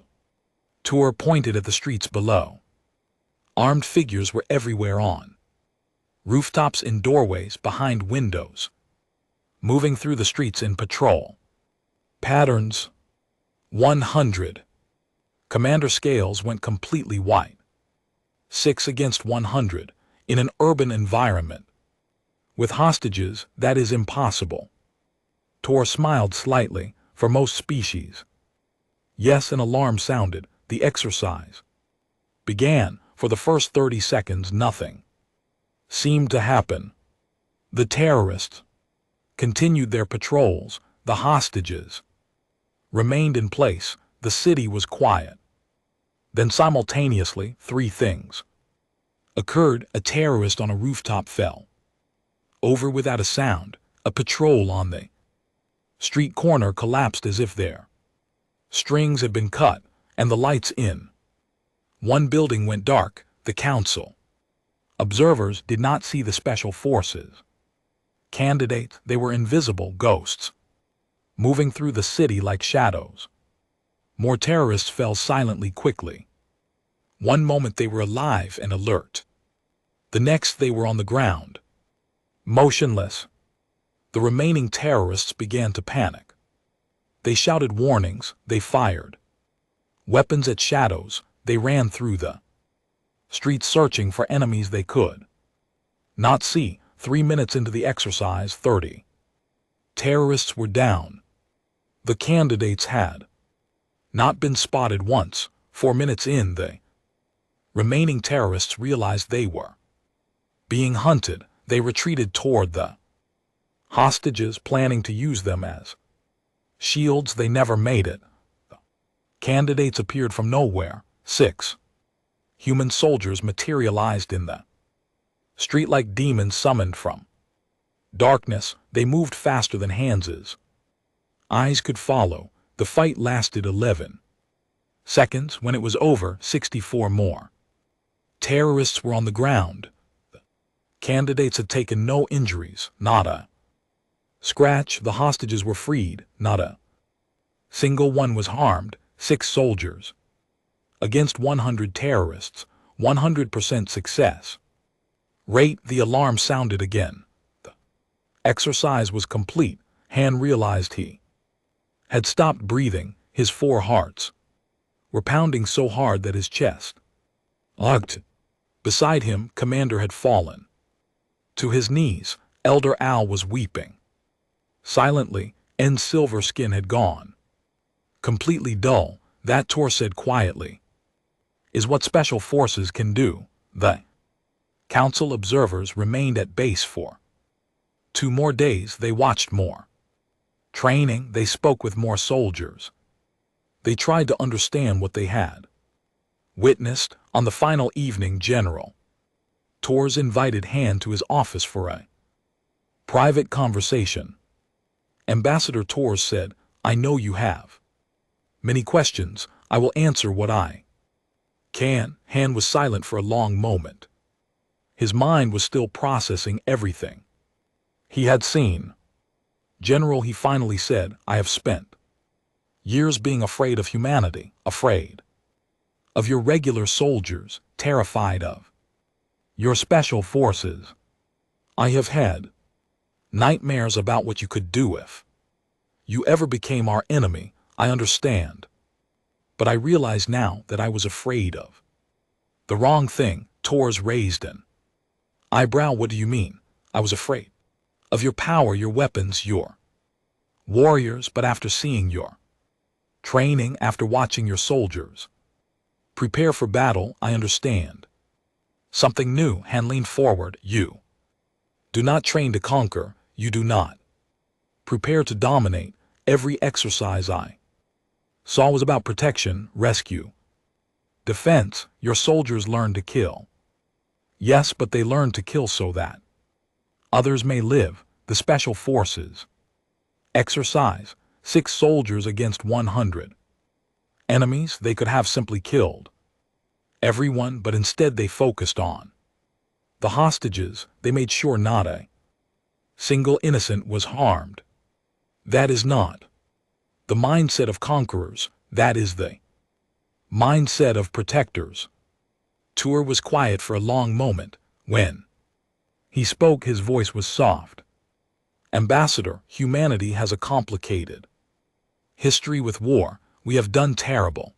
Tor pointed at the streets below. Armed figures were everywhere, on rooftops, in doorways, behind windows, moving through the streets in patrol patterns. 100. Commander scales went completely white. 6 against 100. In an urban environment with hostages, that is impossible. Tor smiled slightly. For most species. Yes, an alarm sounded. The exercise began. For the first 30 seconds, nothing seemed to happen. The terrorists continued their patrols. The hostages remained in place. The city was quiet. Then simultaneously, 3 things occurred. A terrorist on a rooftop fell over without a sound. A patrol on the street corner collapsed as if their strings had been cut, and the lights in one building went dark. The council observers did not see the special forces candidates. They were invisible ghosts, moving through the city like shadows. More terrorists fell silently quickly. One moment they were alive and alert. The next they were on the ground, motionless. The remaining terrorists began to panic. They shouted warnings. They fired weapons at shadows. They ran through the streets searching for enemies they could not see. 3 minutes into the exercise, 30 terrorists were down. The candidates had not been spotted once. 4 minutes in, the remaining terrorists realized they were being hunted. They retreated toward the hostages, planning to use them as shields. They never made it. The candidates appeared from nowhere. 6 human soldiers materialized in the street like demons summoned from darkness. They moved faster than Hans's eyes could follow. The fight lasted 11 seconds. When it was over, 64 more terrorists were on the ground. The candidates had taken no injuries, not a scratch. The hostages were freed. Not a single one was harmed. 6 soldiers against 100 terrorists. 100% success rate. The alarm sounded again. The exercise was complete. Han realized he had stopped breathing. His 4 hearts were pounding so hard that his chest ached. Beside him, Commander had fallen. To his knees, Elder Al was weeping. Silently, N's silver skin had gone. Completely dull, that Tor said quietly. Is what special forces can do. The council observers remained at base for 2 more days. They watched more training, they spoke with more soldiers. They tried to understand what they had witnessed. On the final evening, General Tor's invited Han to his office for a private conversation. Ambassador Tor said, I know you have many questions. I will answer what I can. Han was silent for a long moment. His mind was still processing everything he had seen. General, he finally said, I have spent years being afraid of humanity, afraid of your regular soldiers, terrified of your special forces. I have had nightmares about what you could do if you ever became our enemy. I understand. But I realize now that I was afraid of the wrong thing. Tor's raised an eyebrow. What do you mean? I was afraid of your power, your weapons, your warriors, but after seeing your training, after watching your soldiers prepare for battle, I understand. Something new. Han leaned forward. You do not train to conquer. You do not prepare to dominate. Every exercise I saw was about protection, rescue, defense. Your soldiers learned to kill. Yes, but they learned to kill so that others may live. The special forces exercise 6 soldiers against 100 enemies. They could have simply killed everyone, but instead they focused on the hostages. They made sure not a single innocent was harmed. That is not the mindset of conquerors. That is the mindset of protectors. Tor was quiet for a long moment. When he spoke, his voice was soft. Ambassador, humanity has a complicated history with war. We have done terrible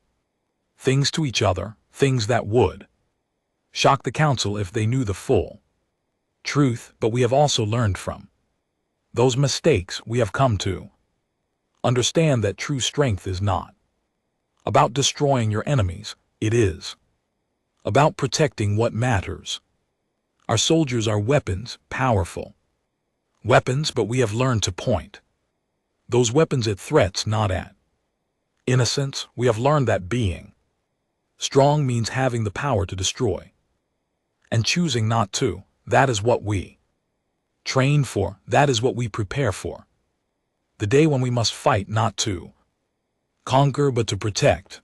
things to each other, things that would shock the council if they knew the full truth, but we have also learned from those mistakes. We have come to understand that true strength is not about destroying your enemies. It is about protecting what matters. Our soldiers are weapons, powerful weapons, but we have learned to point those weapons at threats, not at innocence. We have learned that being strong means having the power to destroy and choosing not to. That is what we train for. That is what we prepare for. The day when we must fight not to conquer but to protect.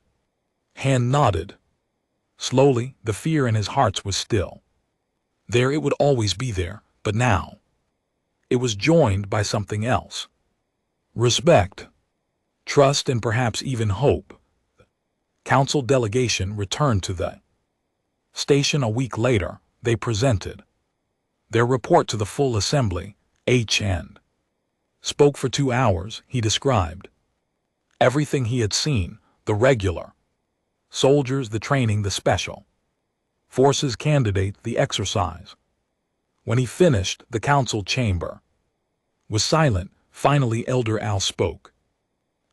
Han nodded. Slowly, the fear in his heart was still there. It would always be there, but now it was joined by something else. Respect, trust, and perhaps even hope. Council delegation returned to the station a week later. They presented their report to the full assembly. HN spoke for 2 hours. He described everything he had seen, the regular soldiers, the training, the special forces candidate, the exercise. When he finished, the council chamber was silent. Finally, Elder Al spoke.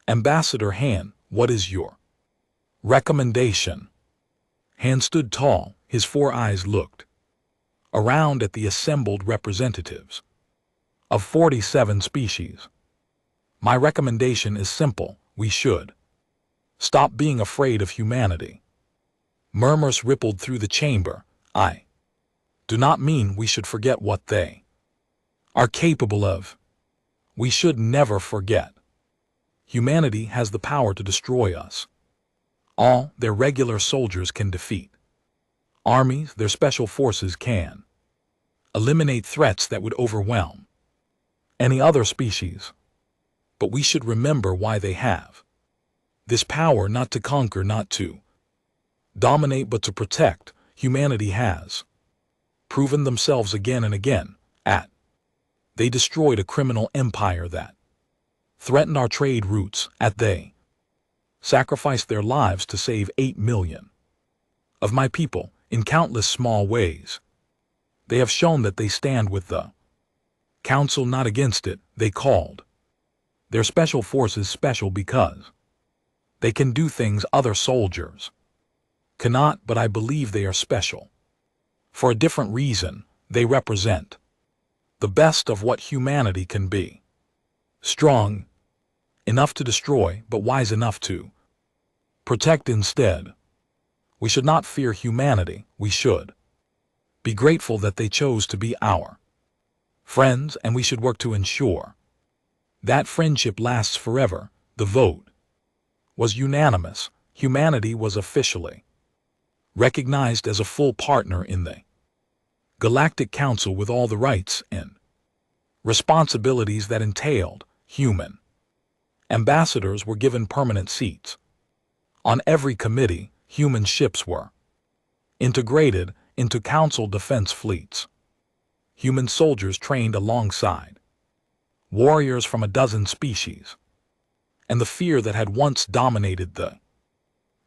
Ambassador Han, what is your recommendation? Han stood tall. His 4 eyes looked around at the assembled representatives of 47 species. My recommendation is simple. We should stop being afraid of humanity. Murmurs rippled through the chamber. I do not mean we should forget what they are capable of. We should never forget. Humanity has the power to destroy us. All their regular soldiers can defeat armies. Their special forces can eliminate threats that would overwhelm any other species. But we should remember why they have this power: not to conquer, not to dominate, but to protect. Humanity has proven themselves again and again. They destroyed a criminal empire that threatened our trade routes. They sacrificed their lives to save 8 million of my people. in countless small ways. They have shown that they stand with the Council, not against it. They called their special forces special because they can do things other soldiers cannot, but I believe they are special. For a different reason, they represent the best of what humanity can be. Strong enough to destroy, but wise enough to protect instead. We should not fear humanity, we should be grateful that they chose to be our friends, and we should work to ensure that friendship lasts forever. The vote was unanimous. Humanity was officially recognized as a full partner in the Galactic Council with all the rights and responsibilities that entailed. Human ambassadors were given permanent seats on every committee. Human ships were integrated into Council defense fleets. Human soldiers trained alongside warriors from a dozen species. And the fear that had once dominated the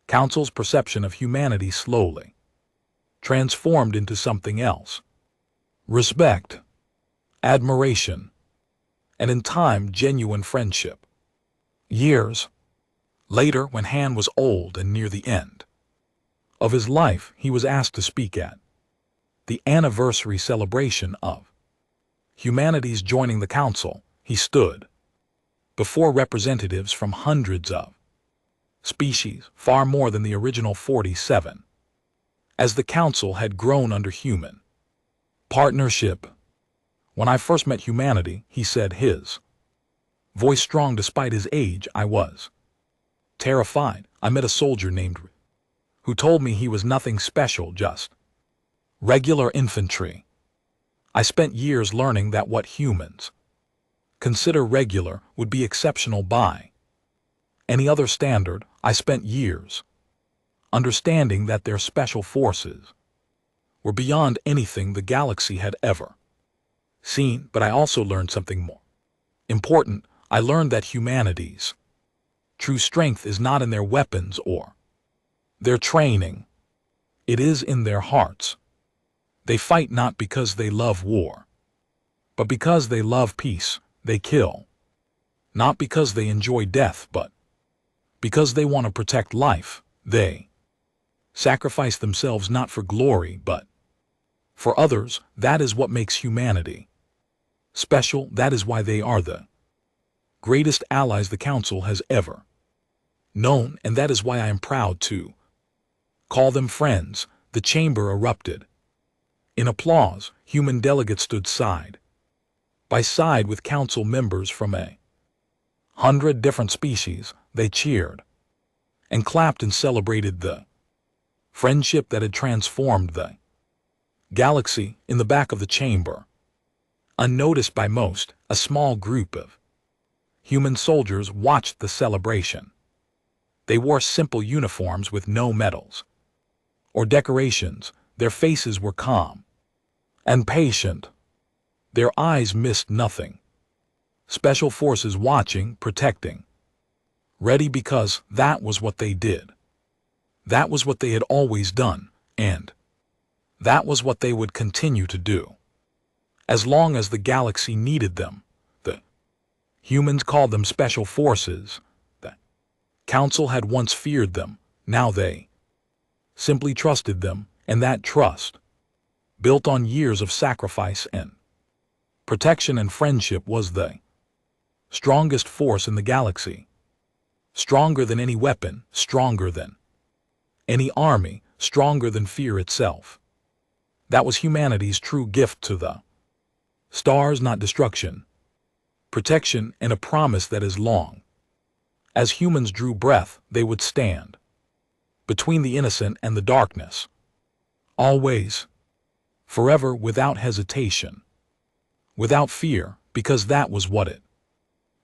Council's perception of humanity slowly transformed into something else. Respect, admiration, and in time, genuine friendship. Years later, when Han was old and near the end of his life, he was asked to speak at the anniversary celebration of humanity's joining the Council. He stood before representatives from hundreds of species, far more than the original 47. As the Council had grown under human partnership. When I first met humanity, he said, his voice strong despite his age, I was terrified. I met a soldier named who told me he was nothing special, just regular infantry. I spent years learning that what humans consider regular would be exceptional by any other standard. I spent years understanding that their special forces were beyond anything the galaxy had ever seen. But I also learned something more important. I learned that humanity's true strength is not in their weapons or their training. It is in their hearts. They fight not because they love war, but because they love peace. They kill not because they enjoy death, but because they want to protect life. They sacrifice themselves not for glory, but for others. That is what makes humanity special. That is why they are the greatest allies the Council has ever known, and that is why I am proud to call them friends. The chamber erupted in applause. Human delegates stood side by side with Council members from 100 different species. They cheered and clapped and celebrated the friendship that had transformed the galaxy. In the back of the chamber, unnoticed by most, a small group of human soldiers watched the celebration. They wore simple uniforms with no medals or decorations. Their faces were calm and patient. Their eyes missed nothing. Special forces watching, protecting, ready, because that was what they did. That was what they had always done, and that was what they would continue to do as long as the galaxy needed them. The humans called them special forces. The Council had once feared them. Now they simply trusted them, and that trust, built on years of sacrifice and protection and friendship, was the strongest force in the galaxy. Stronger than any weapon, stronger than any army, stronger than fear itself. That was humanity's true gift to the stars, not destruction, protection, and a promise that as long as humans drew breath, they would stand between the innocent and the darkness. Always, forever, without hesitation, without fear, because that was what it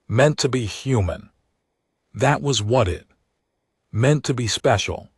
meant to be human. That was what it meant to be special.